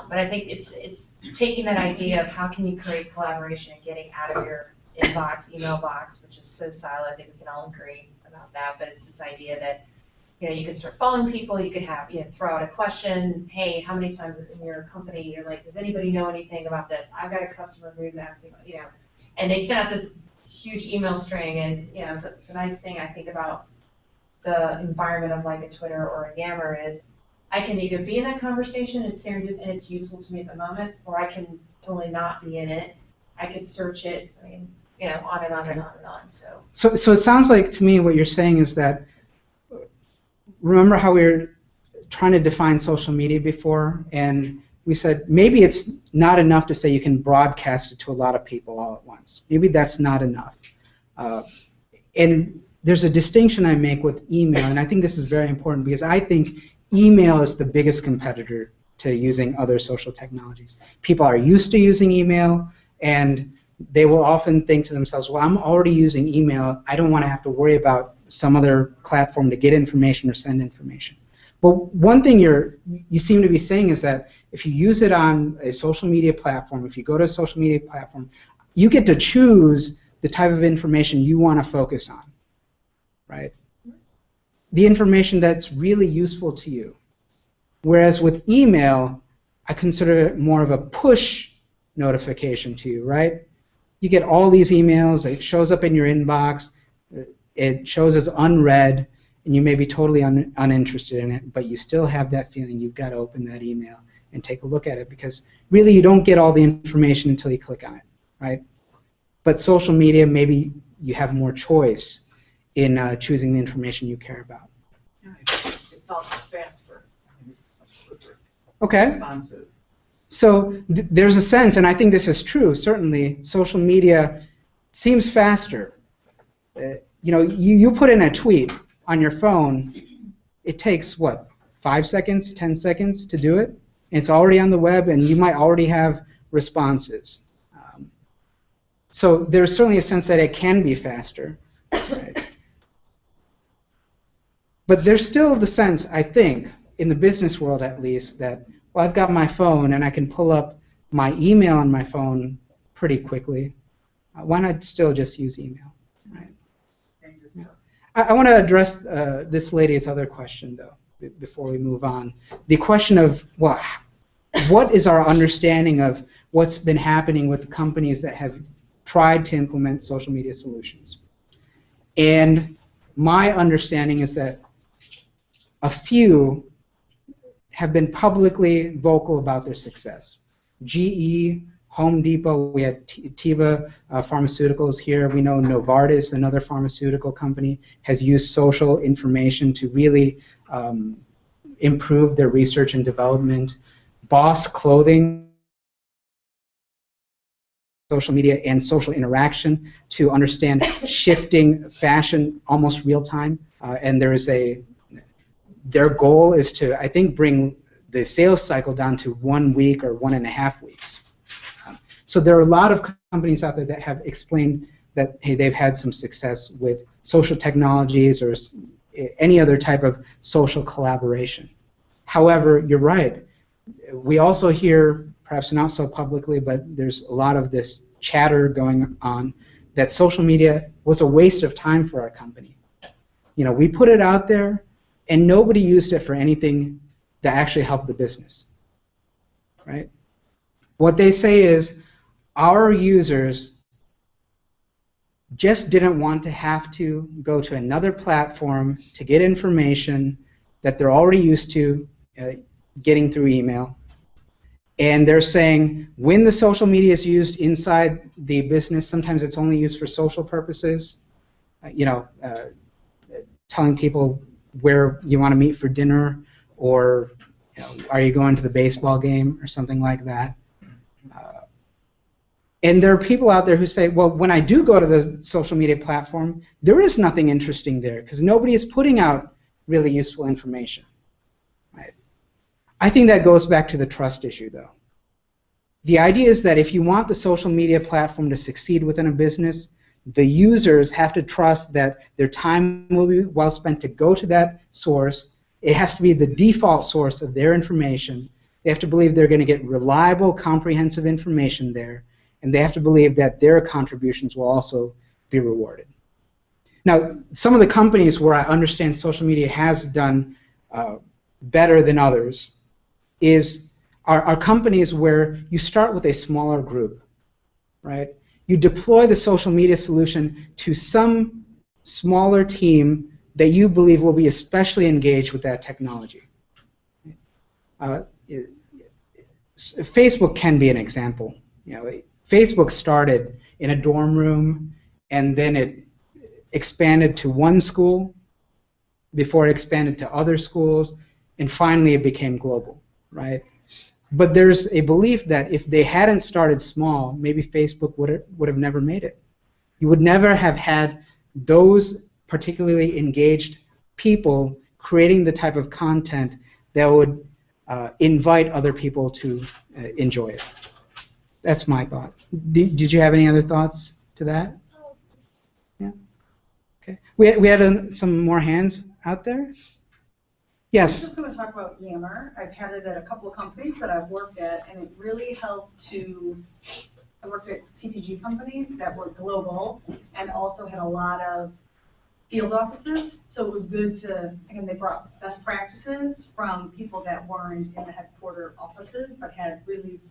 But I think it's taking that idea of how can you create collaboration and getting out of your inbox, email box, which is so siloed. I think we can all agree about that. But it's this idea that you can start following people. You could have throw out a question. Hey, how many times in your company you're like, does anybody know anything about this? I've got a customer who's asking, and they send out this huge email string. And the nice thing I think about the environment of like a Twitter or a Yammer is, I can either be in that conversation and it's useful to me at the moment, or I can totally not be in it. I could search it. I mean, on and on and on and on. So it sounds like to me what you're saying is that, remember how we were trying to define social media before, and we said maybe it's not enough to say you can broadcast it to a lot of people all at once. Maybe that's not enough. And there's a distinction I make with email, and I think this is very important because I think email is the biggest competitor to using other social technologies. People are used to using email, and they will often think to themselves, well, I'm already using email. I don't want to have to worry about some other platform to get information or send information. But one thing you seem to be saying is that if you use it on a social media platform, if you go to a social media platform, you get to choose the type of information you want to focus on, right? The information that's really useful to you. Whereas with email, I consider it more of a push notification to you, right? You get all these emails, it shows up in your inbox, it shows as unread, and you may be totally uninterested in it, but you still have that feeling you've got to open that email and take a look at it, because really you don't get all the information until you click on it, right? But social media, maybe you have more choice in choosing the information you care about. It's also faster. Okay. Responsive. So there's a sense, and I think this is true, certainly, social media seems faster. You put in a tweet on your phone, it takes, what, 5 seconds, 10 seconds to do it? And it's already on the web, and you might already have responses. So there's certainly a sense that it can be faster. Right? But there's still the sense, I think, in the business world at least, that, well, I've got my phone and I can pull up my email on my phone pretty quickly. Why not still just use email? Right? I want to address this lady's other question, though, before we move on. The question of what is our understanding of what's been happening with the companies that have tried to implement social media solutions. And my understanding is that a few have been publicly vocal about their success. GE, Home Depot, we had Teva Pharmaceuticals here. We know Novartis, another pharmaceutical company, has used social information to really improve their research and development. Boss Clothing, social media and social interaction to understand shifting fashion almost real time. And their goal is to, I think, bring the sales cycle down to 1 week or 1.5 weeks. So there are a lot of companies out there that have explained that, hey, they've had some success with social technologies or any other type of social collaboration. However, you're right. We also hear, perhaps not so publicly, but there's a lot of this chatter going on that social media was a waste of time for our company. You know, we put it out there and nobody used it for anything that actually helped the business, right? What they say is our users just didn't want to have to go to another platform to get information that they're already used to getting through email. And they're saying when the social media is used inside the business, sometimes it's only used for social purposes, telling people where you want to meet for dinner, or are you going to the baseball game or something like that. And there are people out there who say, well, when I do go to the social media platform, there is nothing interesting there because nobody is putting out really useful information. Right? I think that goes back to the trust issue, though. The idea is that if you want the social media platform to succeed within a business, the users have to trust that their time will be well spent to go to that source. It has to be the default source of their information. They have to believe they're going to get reliable, comprehensive information there, and they have to believe that their contributions will also be rewarded. Now, some of the companies where I understand social media has done better than others are companies where you start with a smaller group, right? You deploy the social media solution to some smaller team that you believe will be especially engaged with that technology. Facebook can be an example. Facebook started in a dorm room, and then it expanded to one school before it expanded to other schools, and finally it became global, right? But there's a belief that if they hadn't started small, maybe Facebook would have never made it. You would never have had those particularly engaged people creating the type of content that would invite other people to enjoy it. That's my thought. Did you have any other thoughts to that? Yeah. Okay. We had some more hands out there. Yes. I'm just going to talk about Yammer. I've had it at a couple of companies that I've worked at, and it really helped I worked at CPG companies that were global and also had a lot of field offices. So it was good again, they brought best practices from people that weren't in the headquarter offices, but had really,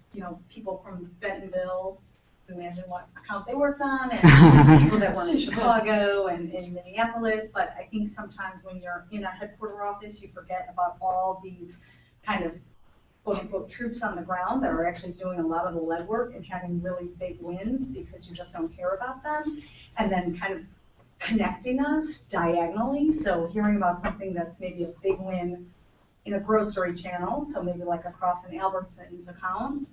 people from Bentonville, imagine what account they worked on, and people that were in Chicago and in Minneapolis. But I think sometimes when you're in a headquarter office, you forget about all these kind of quote-unquote troops on the ground that are actually doing a lot of the legwork and having really big wins because you just don't care about them, and then kind of connecting us diagonally. So hearing about something that's maybe a big win in a grocery channel, so maybe like across an Albertsons account,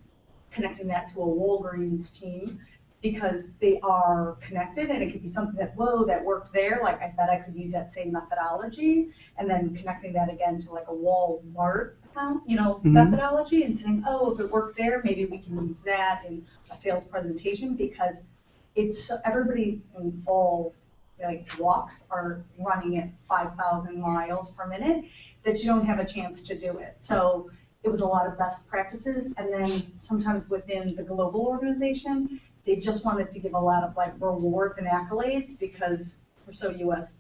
connecting that to a Walgreens team because they are connected, and it could be something that, whoa, that worked there, like I bet I could use that same methodology, and then connecting that again to like a Walmart account, methodology, and saying, oh, if it worked there, maybe we can use that in a sales presentation, because it's everybody in all walks are running at 5,000 miles per minute, that you don't have a chance to do it. So it was a lot of best practices, and then sometimes within the global organization, they just wanted to give a lot of rewards and accolades because we're so US,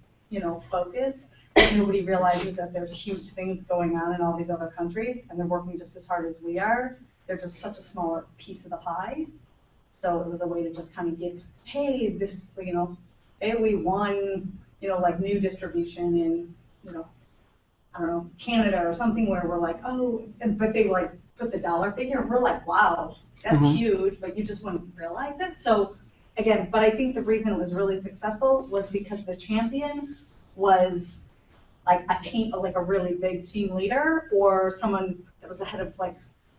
focus. And nobody realizes that there's huge things going on in all these other countries, and they're working just as hard as we are. They're just such a smaller piece of the pie. So it was a way to just kind of give, hey, this, hey, we won, like new distribution in, I don't know, Canada or something where we're like, oh, but they like put the dollar figure, and we're like, wow, that's huge, but you just wouldn't realize it. So again, but I think the reason it was really successful was because the champion was like a team, like a really big team leader, or someone that was the head of like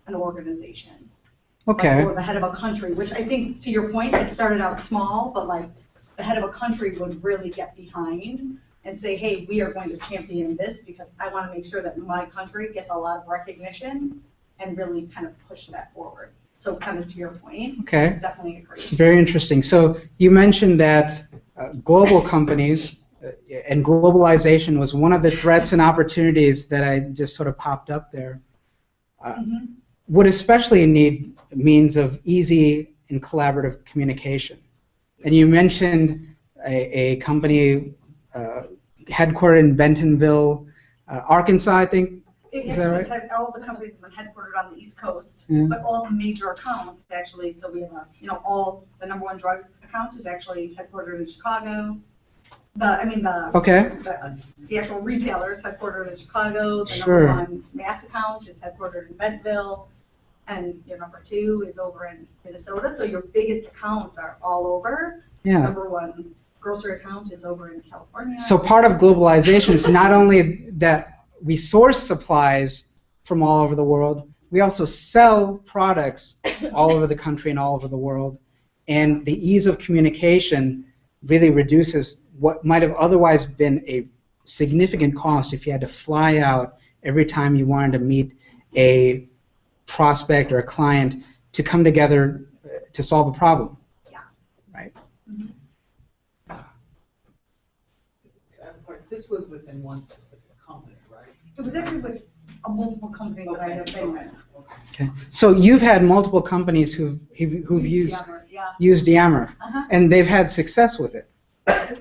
an organization. Okay. Like, or the head of a country, which I think, to your point, it started out small, but like the head of a country would really get behind and say, hey, we are going to champion this because I want to make sure that my country gets a lot of recognition and really kind of push that forward. So kind of to your point, Okay. definitely agree. Very interesting. So you mentioned that global companies and globalization was one of the threats and opportunities that I just sort of popped up there. Would especially need means of easy and collaborative communication. And you mentioned a company headquartered in Bentonville, Arkansas, I think. Is that right? All the companies have been headquartered on the East Coast, Yeah. but all the major accounts actually, so we have all the number one drug account is actually headquartered in Chicago. The actual retailer is headquartered in Chicago. The number one mass account is headquartered in Bentonville, and your number two is over in Minnesota. So your biggest accounts are all over. Yeah. Number one grocery account is over in California. So part of globalization is not only that we source supplies from all over the world, we also sell products all over the country and all over the world. And the ease of communication really reduces what might have otherwise been a significant cost if you had to fly out every time you wanted to meet a prospect or a client to come together to solve a problem. Yeah. Right? This was within one specific company, right? It was actually with multiple companies that I have been with. Okay. So you've had multiple companies who've used Yammer, yeah. Yammer, and they've had success with it. At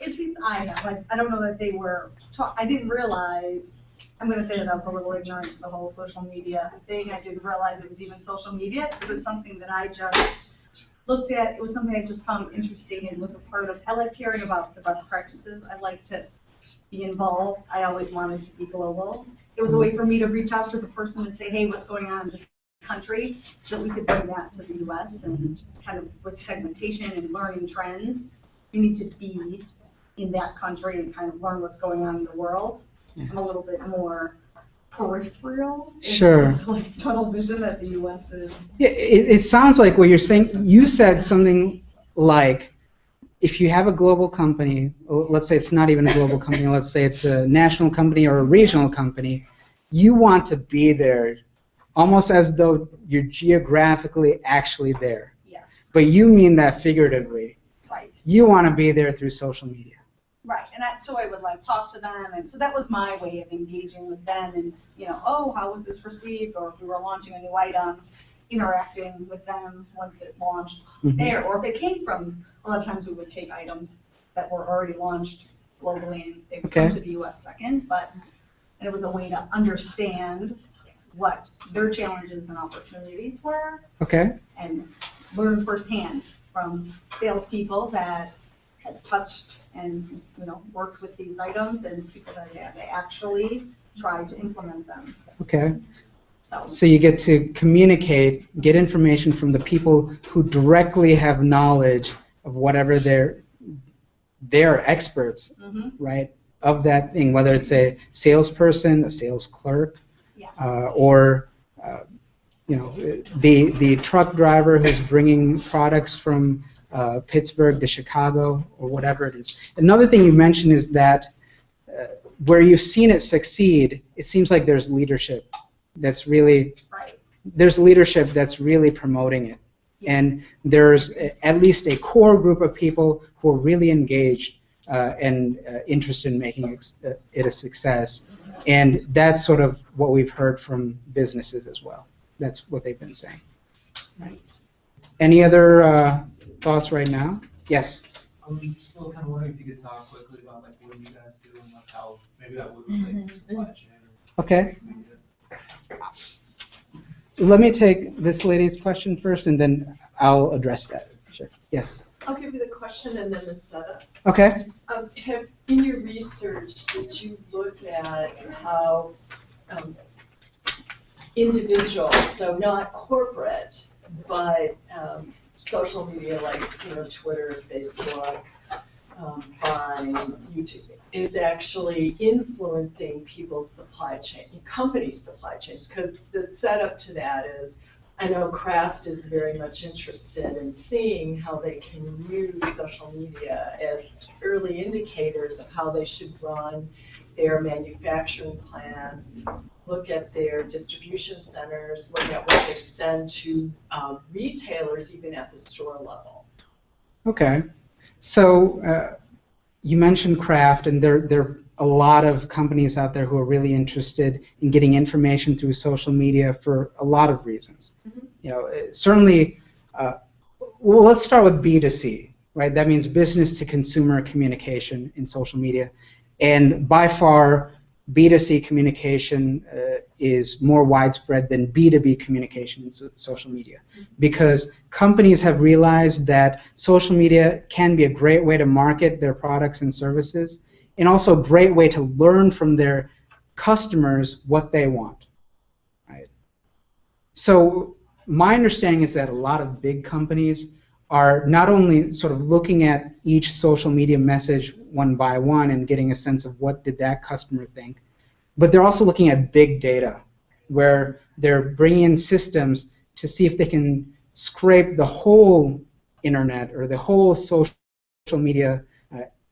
least I have. Like, I don't know that they were. I didn't realize. I'm going to say that I was a little ignorant to the whole social media thing. I didn't realize it was even social media. It was something that I just looked at. It was something I just found interesting and was a part of. I liked hearing about the best practices. I like to be involved. I always wanted to be global. It was a way for me to reach out to the person and say, hey, what's going on in this country, so that we could bring that to the U.S. and just kind of with segmentation and learning trends, you need to be in that country and kind of learn what's going on in the world. I'm a little bit more peripheral. Sure. It's like tunnel vision that the U.S. is. Yeah, it sounds like what you're saying. You said something like, if you have a global company, let's say it's not even a global company, let's say it's a national company or a regional company, you want to be there almost as though you're geographically actually there. Yes. But you mean that figuratively. Right. You want to be there through social media. Right, and so I would like talk to them, and so that was my way of engaging with them, is, oh, how was this received, or if we were launching a new item, interacting with them once it launched there, or if it came from, a lot of times we would take items that were already launched globally and they would come to the U.S. second, and it was a way to understand what their challenges and opportunities were, and learn firsthand from salespeople that had touched and worked with these items, and people that had actually tried to implement them. Okay. So you get to communicate, get information from the people who directly have knowledge of whatever they're experts, right, of that thing, whether it's a salesperson, a sales clerk, or the truck driver who's bringing products from Pittsburgh to Chicago, or whatever it is. Another thing you mentioned is that where you've seen it succeed, it seems like there's leadership that's really promoting it. And there's at least a core group of people who are really engaged and interested in making it a success. And that's sort of what we've heard from businesses as well. That's what they've been saying. Right. Any other thoughts right now? Yes? I'm still kind of wondering if you could talk quickly about like what you guys do and like how maybe that would relate to supply chain. Okay. Let me take this lady's question first, and then I'll address that. Sure. Yes. I'll give you the question and then the setup. Okay. In your research, did you look at how individuals, so not corporate, but social media like Twitter, Facebook, Vine, YouTube, is actually influencing people's supply chain, companies' supply chains? Because the setup to that is, I know Kraft is very much interested in seeing how they can use social media as early indicators of how they should run their manufacturing plants, look at their distribution centers, look at what they send to retailers, even at the store level. Okay. So you mentioned Kraft, and there are a lot of companies out there who are really interested in getting information through social media for a lot of reasons. Mm-hmm. Certainly, well, let's start with B2C, right? That means business to consumer communication in social media, and by far, B2C communication is more widespread than B2B communication in social media, because companies have realized that social media can be a great way to market their products and services, and also a great way to learn from their customers what they want. Right? So my understanding is that a lot of big companies are not only sort of looking at each social media message one by one and getting a sense of what did that customer think, but they're also looking at big data, where they're bringing in systems to see if they can scrape the whole internet or the whole social media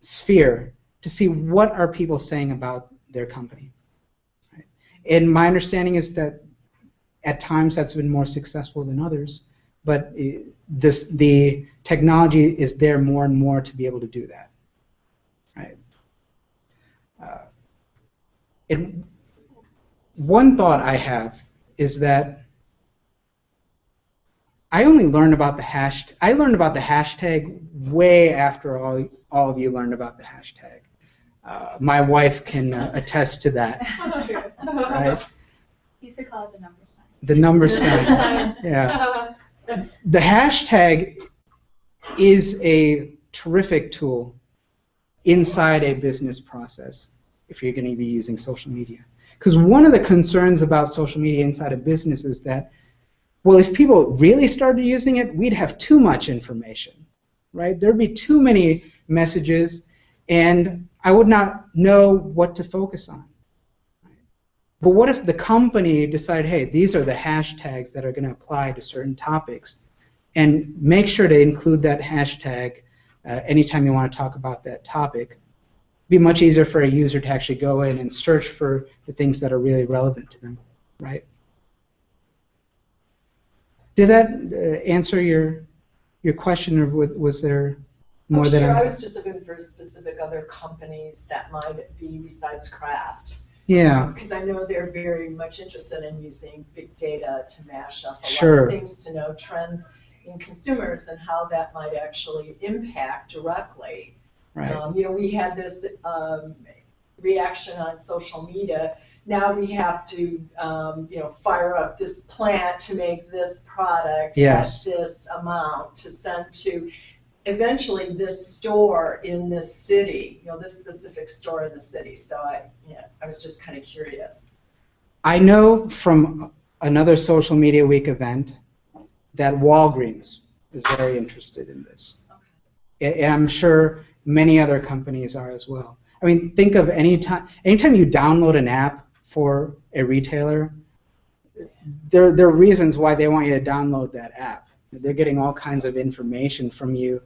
sphere to see what are people saying about their company. Right? And my understanding is that at times that's been more successful than others, but the technology is there more and more to be able to do that. Right? One thought I have is that I only learned about the hashtag. I learned about the hashtag way after all of you learned about the hashtag. My wife can attest to that. Right? He used to call it the number sign. The number sign. Yeah. The hashtag is a terrific tool inside a business process if you're going to be using social media. Because one of the concerns about social media inside a business is that, well, if people really started using it, we'd have too much information, right? There'd be too many messages, and I would not know what to focus on. But what if the company decided, hey, these are the hashtags that are going to apply to certain topics, and make sure to include that hashtag anytime you want to talk about that topic? It'd be much easier for a user to actually go in and search for the things that are really relevant to them, right? Did that answer your question, or was there more than? Sure. I was just looking for specific other companies that might be besides Kraft. Yeah. Because I know they're very much interested in using big data to mash up a Sure. lot of things to know trends in consumers and how that might actually impact directly. Right. We had this reaction on social media. Now we have to, fire up this plant to make this product Yes. at this amount to send to eventually this store in this city, this specific store in the city. So I was just kind of curious. I know from another Social Media Week event that Walgreens is very interested in this. Okay. And I'm sure many other companies are as well. I mean, think of anytime you download an app for a retailer, there are reasons why they want you to download that app. They're getting all kinds of information from you.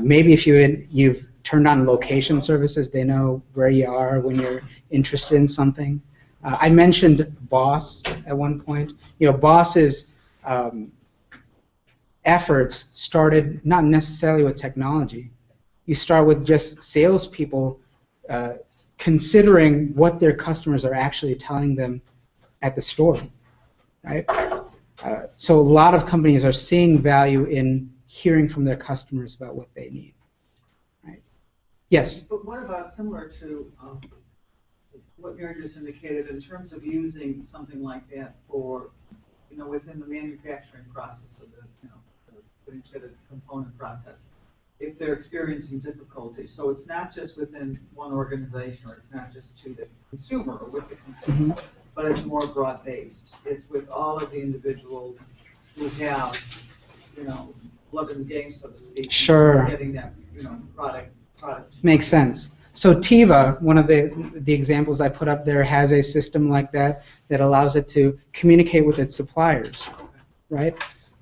Maybe if you've turned on location services, they know where you are when you're interested in something. I mentioned Boss at one point. Boss's efforts started not necessarily with technology. You start with just salespeople considering what their customers are actually telling them at the store, right? So a lot of companies are seeing value in hearing from their customers about what they need, right? Yes. But what about similar to what Mary just indicated in terms of using something like that for, within the manufacturing process of the, the putting together the component process, if they're experiencing difficulty. So it's not just within one organization, or it's not just to the consumer or with the consumer, but it's more broad-based. It's with all of the individuals who have, blood in the game, so to speak. Sure. Getting that, product. Makes sense. So Tiva, one of the examples I put up there, has a system like that that allows it to communicate with its suppliers, right?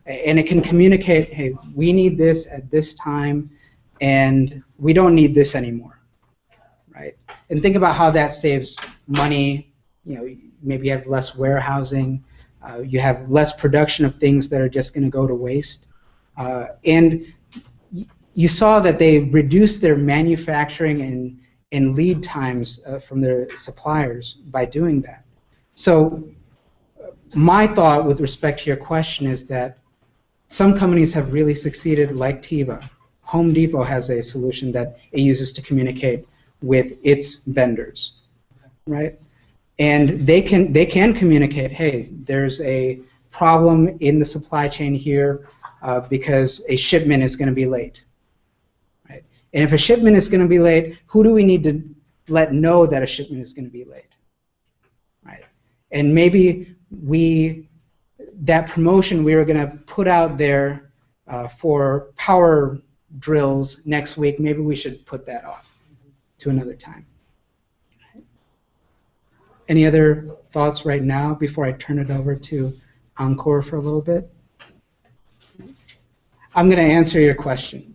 And it can communicate, hey, we need this at this time, and we don't need this anymore, right? And think about how that saves money. Maybe you have less warehousing, you have less production of things that are just going to go to waste, and you saw that they reduced their manufacturing and lead times from their suppliers by doing that. So my thought with respect to your question is that some companies have really succeeded, like Tiva. Home Depot has a solution that it uses to communicate with its vendors, right? And they can communicate, hey, there's a problem in the supply chain here because a shipment is going to be late. And if a shipment is going to be late, who do we need to let know that a shipment is going to be late? Right? And maybe that promotion we were going to put out there for power drills next week, maybe we should put that off to another time. Any other thoughts right now before I turn it over to Encore for a little bit? I'm going to answer your question.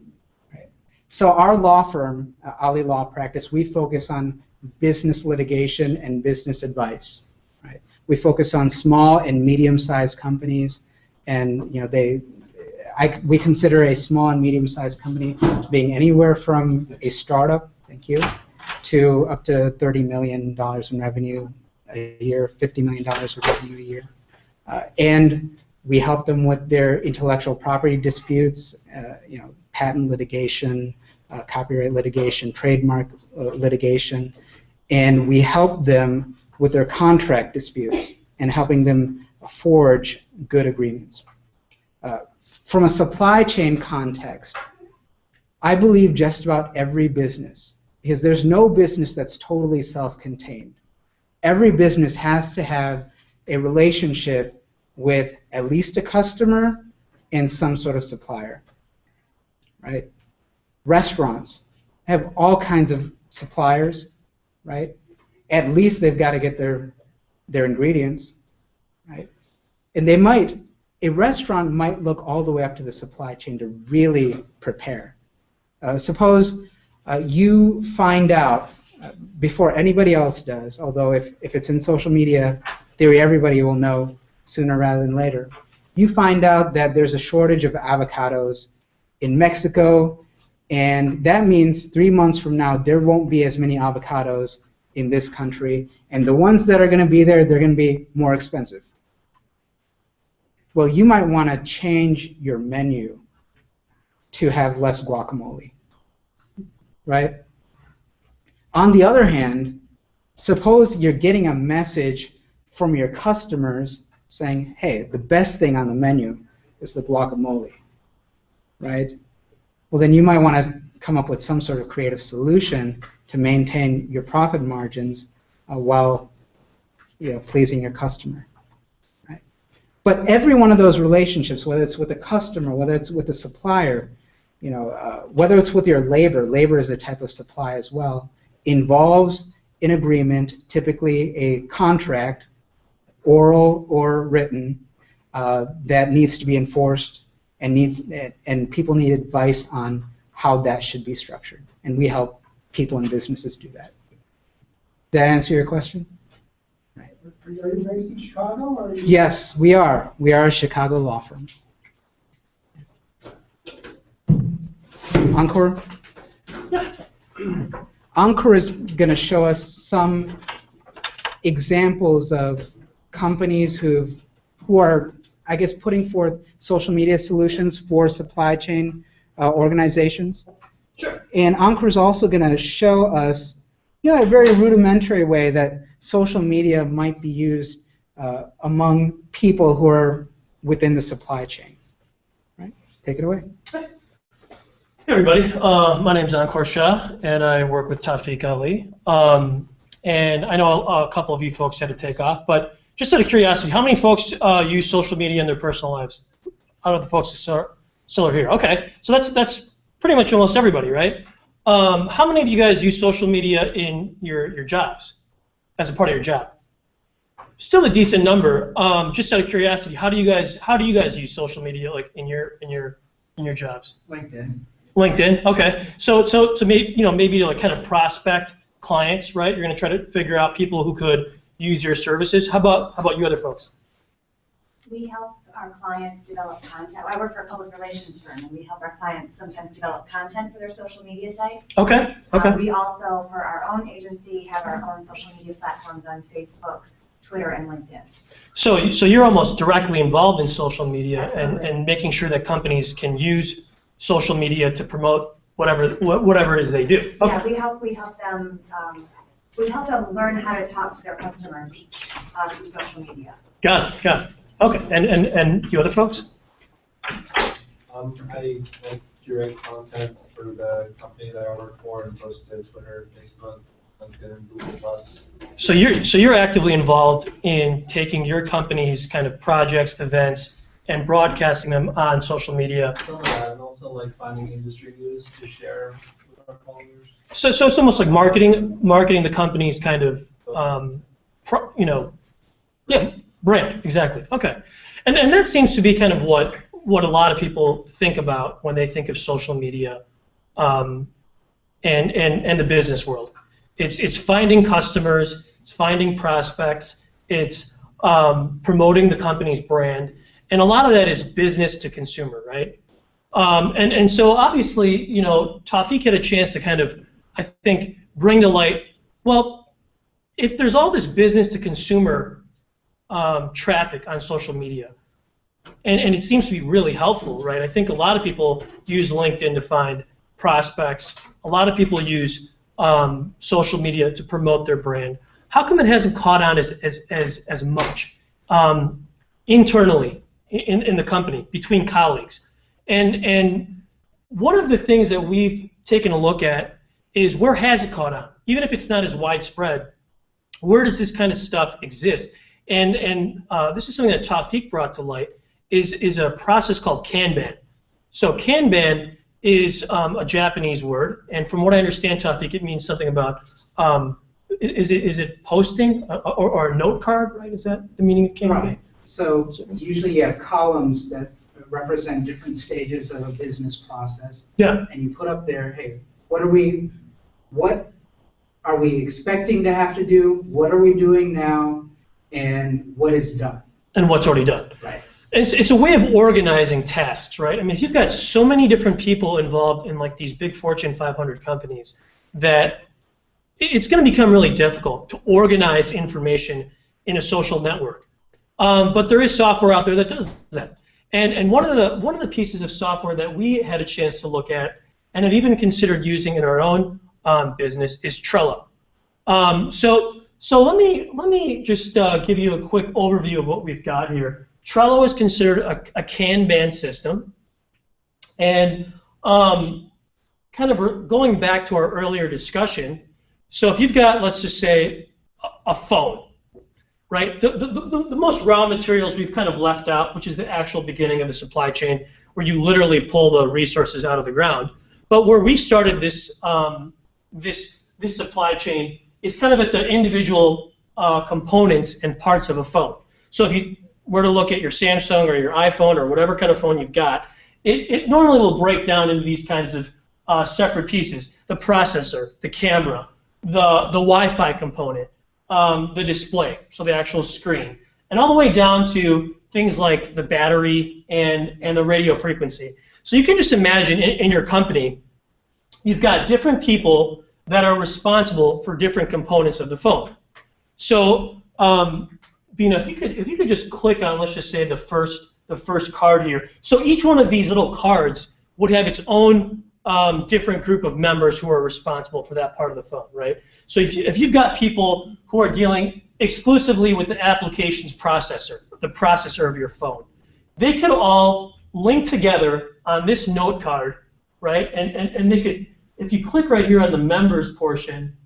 So our law firm, Ali Law Practice, we focus on business litigation and business advice. Right? We focus on small and medium-sized companies, and we consider a small and medium-sized company being anywhere from a startup, thank you, to up to $30 million in revenue a year, $50 million of revenue a year, and we help them with their intellectual property disputes, patent litigation, copyright litigation, trademark litigation, and we help them with their contract disputes and helping them forge good agreements. From a supply chain context, I believe just about every business, because there's no business that's totally self-contained. Every business has to have a relationship with at least a customer and some sort of supplier, right? Restaurants have all kinds of suppliers, right? At least they've got to get their ingredients, right? And a restaurant might look all the way up to the supply chain to really prepare. Suppose you find out before anybody else does, although if it's in social media theory, everybody will know sooner rather than later. You find out that there's a shortage of avocados in Mexico, and that means 3 months from now there won't be as many avocados in this country, and the ones that are going to be there, they're going to be more expensive. Well, you might want to change your menu to have less guacamole, right? On the other hand, suppose you're getting a message from your customers saying, hey, the best thing on the menu is the guacamole, right? Well, then you might want to come up with some sort of creative solution to maintain your profit margins while pleasing your customer. Right? But every one of those relationships, whether it's with a customer, whether it's with a supplier, whether it's with your labor is a type of supply as well, involves an agreement, typically a contract, oral or written, that needs to be enforced and people need advice on how that should be structured. And we help people and businesses do that. Did that answer your question? Right. Are you based in Chicago? Or are you... Yes, we are. We are a Chicago law firm. Encore? Encore is going to show us some examples of companies who are, I guess, putting forth social media solutions for supply chain organizations. Sure. And Ankur is also going to show us, a very rudimentary way that social media might be used among people who are within the supply chain. Right? Take it away. Hey everybody, my name's Ankur Shah, and I work with Tawfiq Ali. And I know a couple of you folks had to take off, but just out of curiosity, how many folks use social media in their personal lives? Out of the folks that still are here? Okay, so that's pretty much almost everybody, right? How many of you guys use social media in your jobs, as a part of your job? Still a decent number. Just out of curiosity, how do you guys use social media, like in your jobs? LinkedIn. LinkedIn. Okay. So maybe to like kind of prospect clients, right? You're going to try to figure out people who could use your services. How about you other folks? We help our clients develop content. I work for a public relations firm, and we help our clients sometimes develop content for their social media sites. Okay. Okay. We also, for our own agency, have our own social media platforms on Facebook, Twitter, and LinkedIn. So you're almost directly involved in social media Absolutely. and making sure that companies can use social media to promote whatever it is they do. Okay. Yeah, we help them learn how to talk to their customers through social media. Got it. Okay. And you other folks? I curate content for the company that I work for and post to Twitter, Facebook, LinkedIn, and Google Plus. So you're actively involved in taking your company's kind of projects, events, and broadcasting them on social media. Some of that, and also like finding industry news to share with our followers. So it's almost like marketing the company's kind of brand, exactly. Okay, and that seems to be kind of what a lot of people think about when they think of social media, and the business world. It's finding customers, it's finding prospects, it's promoting the company's brand, and a lot of that is business to consumer, right? And so obviously, Tawfiq had a chance to kind of, I think, bring to light, well, if there's all this business to consumer traffic on social media, and it seems to be really helpful, right? I think a lot of people use LinkedIn to find prospects. A lot of people use social media to promote their brand. How come it hasn't caught on as much internally in the company, between colleagues? And one of the things that we've taken a look at is, where has it caught on? Even if it's not as widespread, where does this kind of stuff exist? And this is something that Tawfiq brought to light, is a process called Kanban. So Kanban is a Japanese word, and from what I understand, Tawfiq, it means something about, is it posting or a note card, right? Is that the meaning of Kanban? Right. So usually you have columns that represent different stages of a business process. Yeah. And you put up there, hey, what are we expecting to have to do? What are we doing now? And what is done? And what's already done. Right. It's a way of organizing tasks, right? I mean, if you've got so many different people involved in like these big Fortune 500 companies, that it's going to become really difficult to organize information in a social network. But there is software out there that does that. And one of the pieces of software that we had a chance to look at and have even considered using in our own business is Trello. So let me just give you a quick overview of what we've got here. Trello is considered a Kanban system, and kind of going back to our earlier discussion. So if you've got, let's just say, a phone, right? The most raw materials we've kind of left out, which is the actual beginning of the supply chain, where you literally pull the resources out of the ground. But where we started this this supply chain is kind of at the individual components and parts of a phone. So if you were to look at your Samsung or your iPhone or whatever kind of phone you've got, it normally will break down into these kinds of separate pieces: the processor, the camera, the Wi-Fi component, the display, so the actual screen, and all the way down to things like the battery and the radio frequency. So you can just imagine in your company, you've got different people that are responsible for different components of the phone. So, Bina, if you could just click on, let's just say, the first card here. So each one of these little cards would have its own different group of members who are responsible for that part of the phone, right? So if you've got people who are dealing exclusively with the applications processor, the processor of your phone, they could all link together on this note card, right? And they could, if you click right here on the members portion,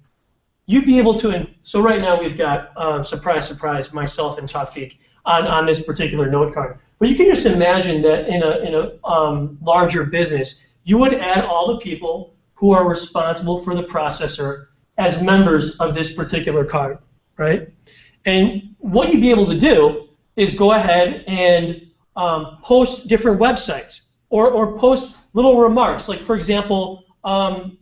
you'd be able to, so right now we've got, surprise, surprise, myself and Tawfiq on this particular note card. But you can just imagine that in a larger business, you would add all the people who are responsible for the processor as members of this particular card, right? And what you'd be able to do is go ahead and post different websites or post little remarks. Like, for example, by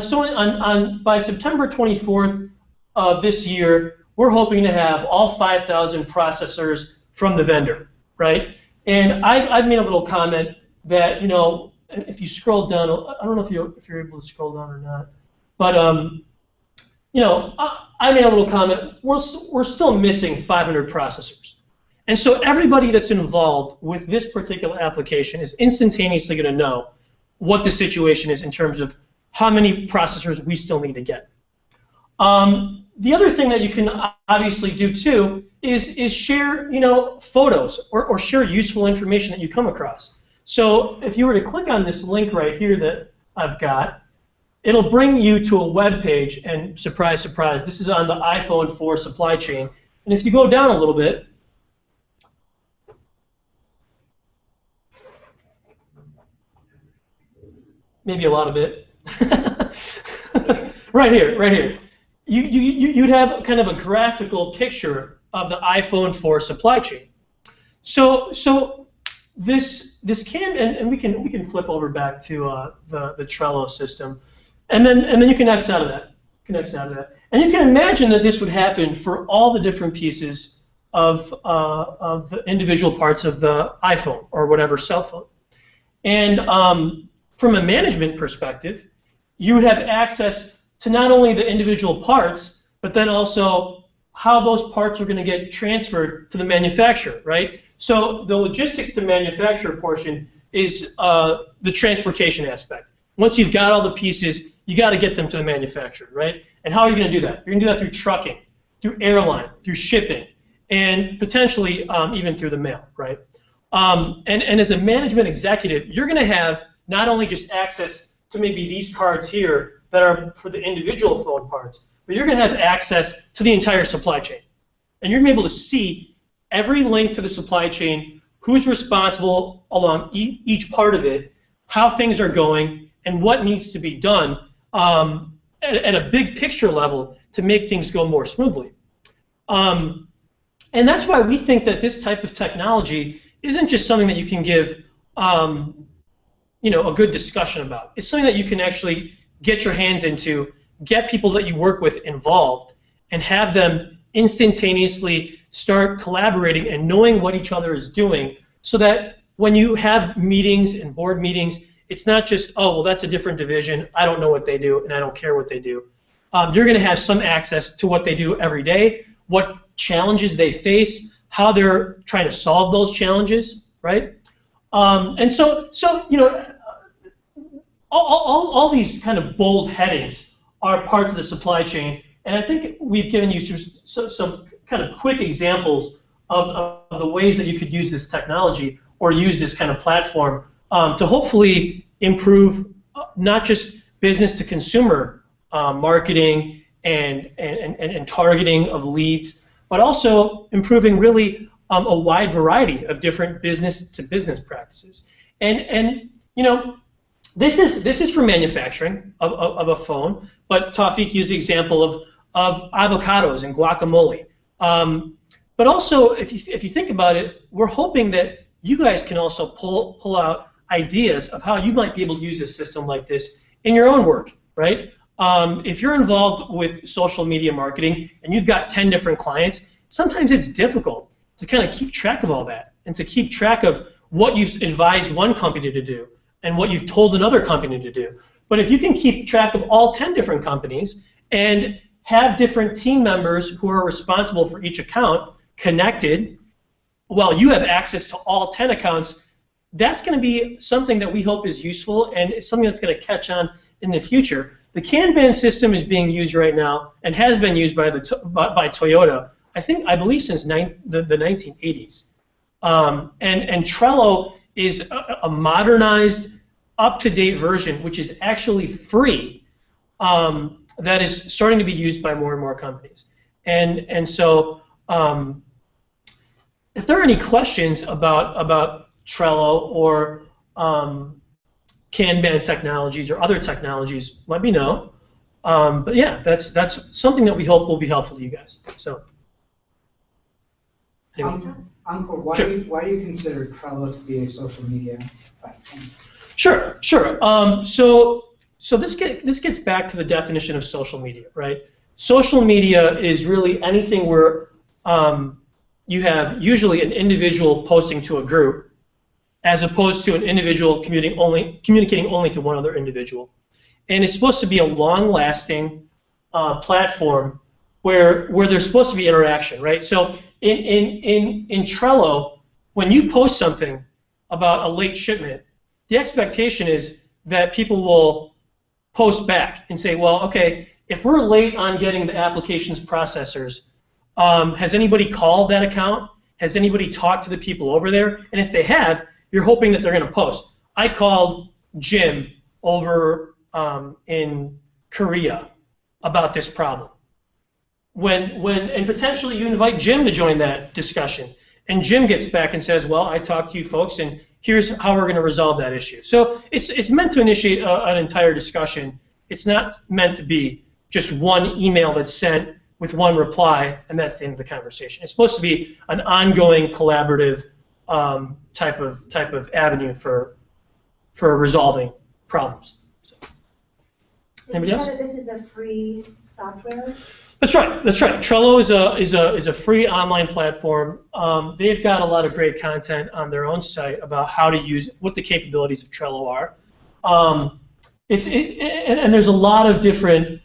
September 24th of this year, we're hoping to have all 5,000 processors from the vendor, right? And I've made a little comment that, you know, if you scroll down, I don't know if you're able to scroll down or not, but you know, I made a little comment. We're still missing 500 processors, and so everybody that's involved with this particular application is instantaneously going to know what the situation is in terms of how many processors we still need to get. The other thing that you can obviously do too is share, you know, photos or share useful information that you come across. So if you were to click on this link right here that I've got, it'll bring you to a web page, and surprise, surprise, this is on the iPhone 4 supply chain. And if you go down a little bit, maybe a lot of it, right here, you'd have kind of a graphical picture of the iPhone 4 supply chain. So this can, and we can flip over back to the Trello system, and then you can X out of that. And you can imagine that this would happen for all the different pieces of the individual parts of the iPhone or whatever cell phone. And from a management perspective, you would have access to not only the individual parts, but then also how those parts are going to get transferred to the manufacturer, right? So the logistics to manufacturer portion is the transportation aspect. Once you've got all the pieces, you got to get them to the manufacturer, right? And how are you going to do that? You're going to do that through trucking, through airline, through shipping, and potentially even through the mail, right? And as a management executive, you're going to have not only just access to maybe these cards here that are for the individual phone parts, but you're going to have access to the entire supply chain. And you're going to be able to see every link to the supply chain, who's responsible along each part of it, how things are going, and what needs to be done at a big picture level to make things go more smoothly. And that's why we think that this type of technology isn't just something that you can give you know, a good discussion about. It's something that you can actually get your hands into, get people that you work with involved, and have them instantaneously start collaborating and knowing what each other is doing, so that when you have meetings and board meetings, it's not just, oh, well, that's a different division, I don't know what they do, and I don't care what they do. You're going to have some access to what they do every day, what challenges they face, how they're trying to solve those challenges, right? And so you know, all these kind of bold headings are parts of the supply chain, and I think we've given you some kind of quick examples of the ways that you could use this technology or use this kind of platform to hopefully improve not just business to consumer marketing and targeting of leads, but also improving really a wide variety of different business to business practices. And you know, this is for manufacturing of a phone, but Tawfiq used the example of avocados and guacamole. But also, if you think about it, we're hoping that you guys can also pull out ideas of how you might be able to use a system like this in your own work, right? If you're involved with social media marketing and you've got 10 different clients, sometimes it's difficult to kind of keep track of all that and to keep track of what you've advised one company to do and what you've told another company to do. But if you can keep track of all 10 different companies and have different team members who are responsible for each account connected, while you have access to all 10 accounts, that's going to be something that we hope is useful, and it's something that's going to catch on in the future. The Kanban system is being used right now and has been used by Toyota, I believe since the 1980s. And Trello is a modernized, up-to-date version, which is actually free, that is starting to be used by more and more companies. And so if there are any questions about Trello or Kanban technologies or other technologies, let me know. But yeah, that's something that we hope will be helpful to you guys. So. Anyway. Encore, why do you consider Trello to be a social media platform? Sure. So this gets back to the definition of social media, right? Social media is really anything where you have usually an individual posting to a group, as opposed to an individual communicating only to one other individual. And it's supposed to be a long-lasting platform where there's supposed to be interaction, right? So in Trello, when you post something about a late shipment, the expectation is that people will post back and say, well, okay, if we're late on getting the application's processors, has anybody called that account? Has anybody talked to the people over there? And if they have, you're hoping that they're going to post. I called Jim over in Korea about this problem. And potentially you invite Jim to join that discussion, and Jim gets back and says, well, I talked to you folks, and here's how we're going to resolve that issue. So it's meant to initiate an entire discussion. It's not meant to be just one email that's sent with one reply, and that's the end of the conversation. It's supposed to be an ongoing, collaborative type of avenue for resolving problems. So Anybody you else? said that this is a free software? That's right. Trello is a free online platform. They've got a lot of great content on their own site about how to use it, what the capabilities of Trello are. And there's a lot of different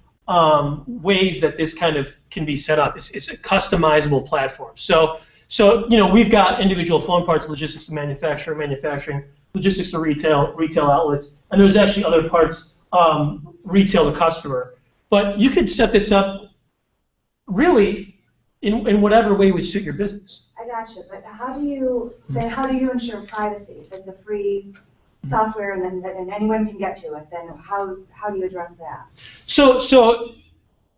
ways that this kind of can be set up. It's a customizable platform. So we've got individual phone parts, logistics to manufacturing, logistics to retail outlets, and there's actually other parts, retail to customer. But you could set this up really in whatever way would suit your business. I gotcha, but how do you ensure privacy? If it's a free software and then anyone can get to it, then how do you address that? So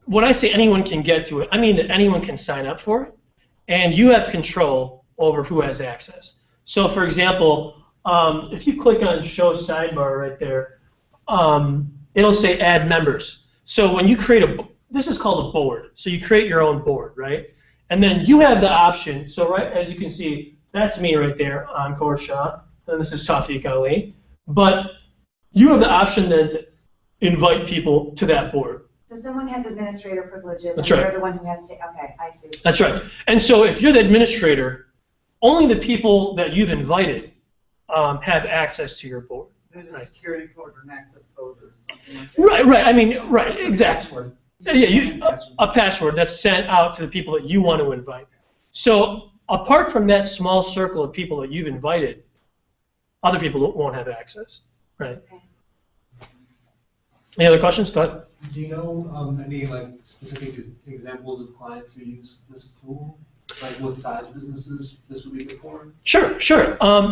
when I say anyone can get to it, I mean that anyone can sign up for it, and you have control over who has access. So for example, if you click on Show Sidebar right there, it'll say Add Members. So when you create this is called a board. So you create your own board, right? And then you have the option. So right, as you can see, that's me right there, Encore Shah, and this is Tawfiq Ali. But you have the option then to invite people to that board. So someone has administrator privileges, That's and right. they're the one who has to. Okay, I see. That's right. And so if you're the administrator, only the people that you've invited have access to your board. There's a security code or an access code or something like that. Right. I mean, right. Exactly. Password. Yeah, a password that's sent out to the people that you want to invite. So apart from that small circle of people that you've invited, other people won't have access, right? Okay. Any other questions? Go ahead. Do you know any specific examples of clients who use this tool? Like what size businesses this would be good for? Sure.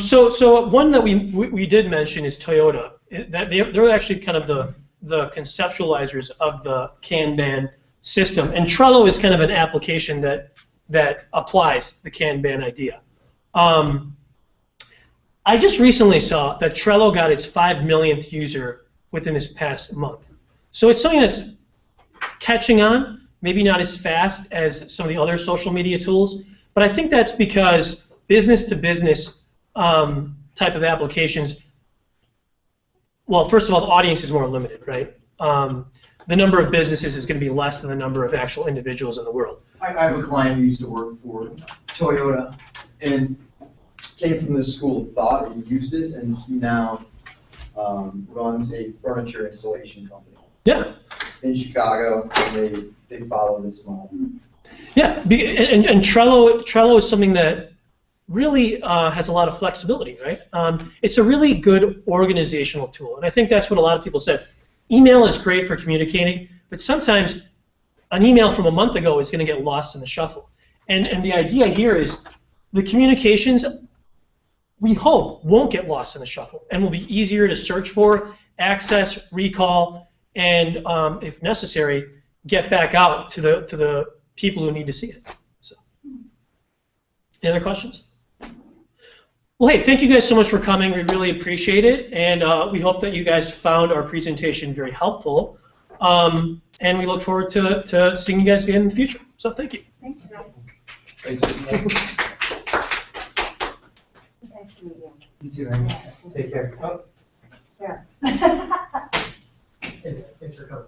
So one that we did mention is Toyota. They're actually kind of the conceptualizers of the Kanban system, and Trello is kind of an application that applies the Kanban idea. I just recently saw that Trello got its 5 millionth user within this past month. So it's something that's catching on, maybe not as fast as some of the other social media tools, but I think that's because business-to-business type of applications, well, first of all, the audience is more limited, right? The number of businesses is going to be less than the number of actual individuals in the world. I have a client who used to work for Toyota and came from this school of thought and used it, and he now runs a furniture installation company. Yeah. In Chicago, and they follow this model. Yeah, and Trello is something that really has a lot of flexibility, right? It's a really good organizational tool, and I think that's what a lot of people said. Email is great for communicating, but sometimes an email from a month ago is going to get lost in the shuffle. And the idea here is the communications, we hope, won't get lost in the shuffle and will be easier to search for, access, recall, and if necessary, get back out to the people who need to see it. So, any other questions? Well, hey, thank you guys so much for coming. We really appreciate it, and we hope that you guys found our presentation very helpful. And we look forward to seeing you guys again in the future. So thank you. Thanks, guys. Thanks. It's nice to meet you. You too, man. Take care. Oh, There. hey, thanks for coming.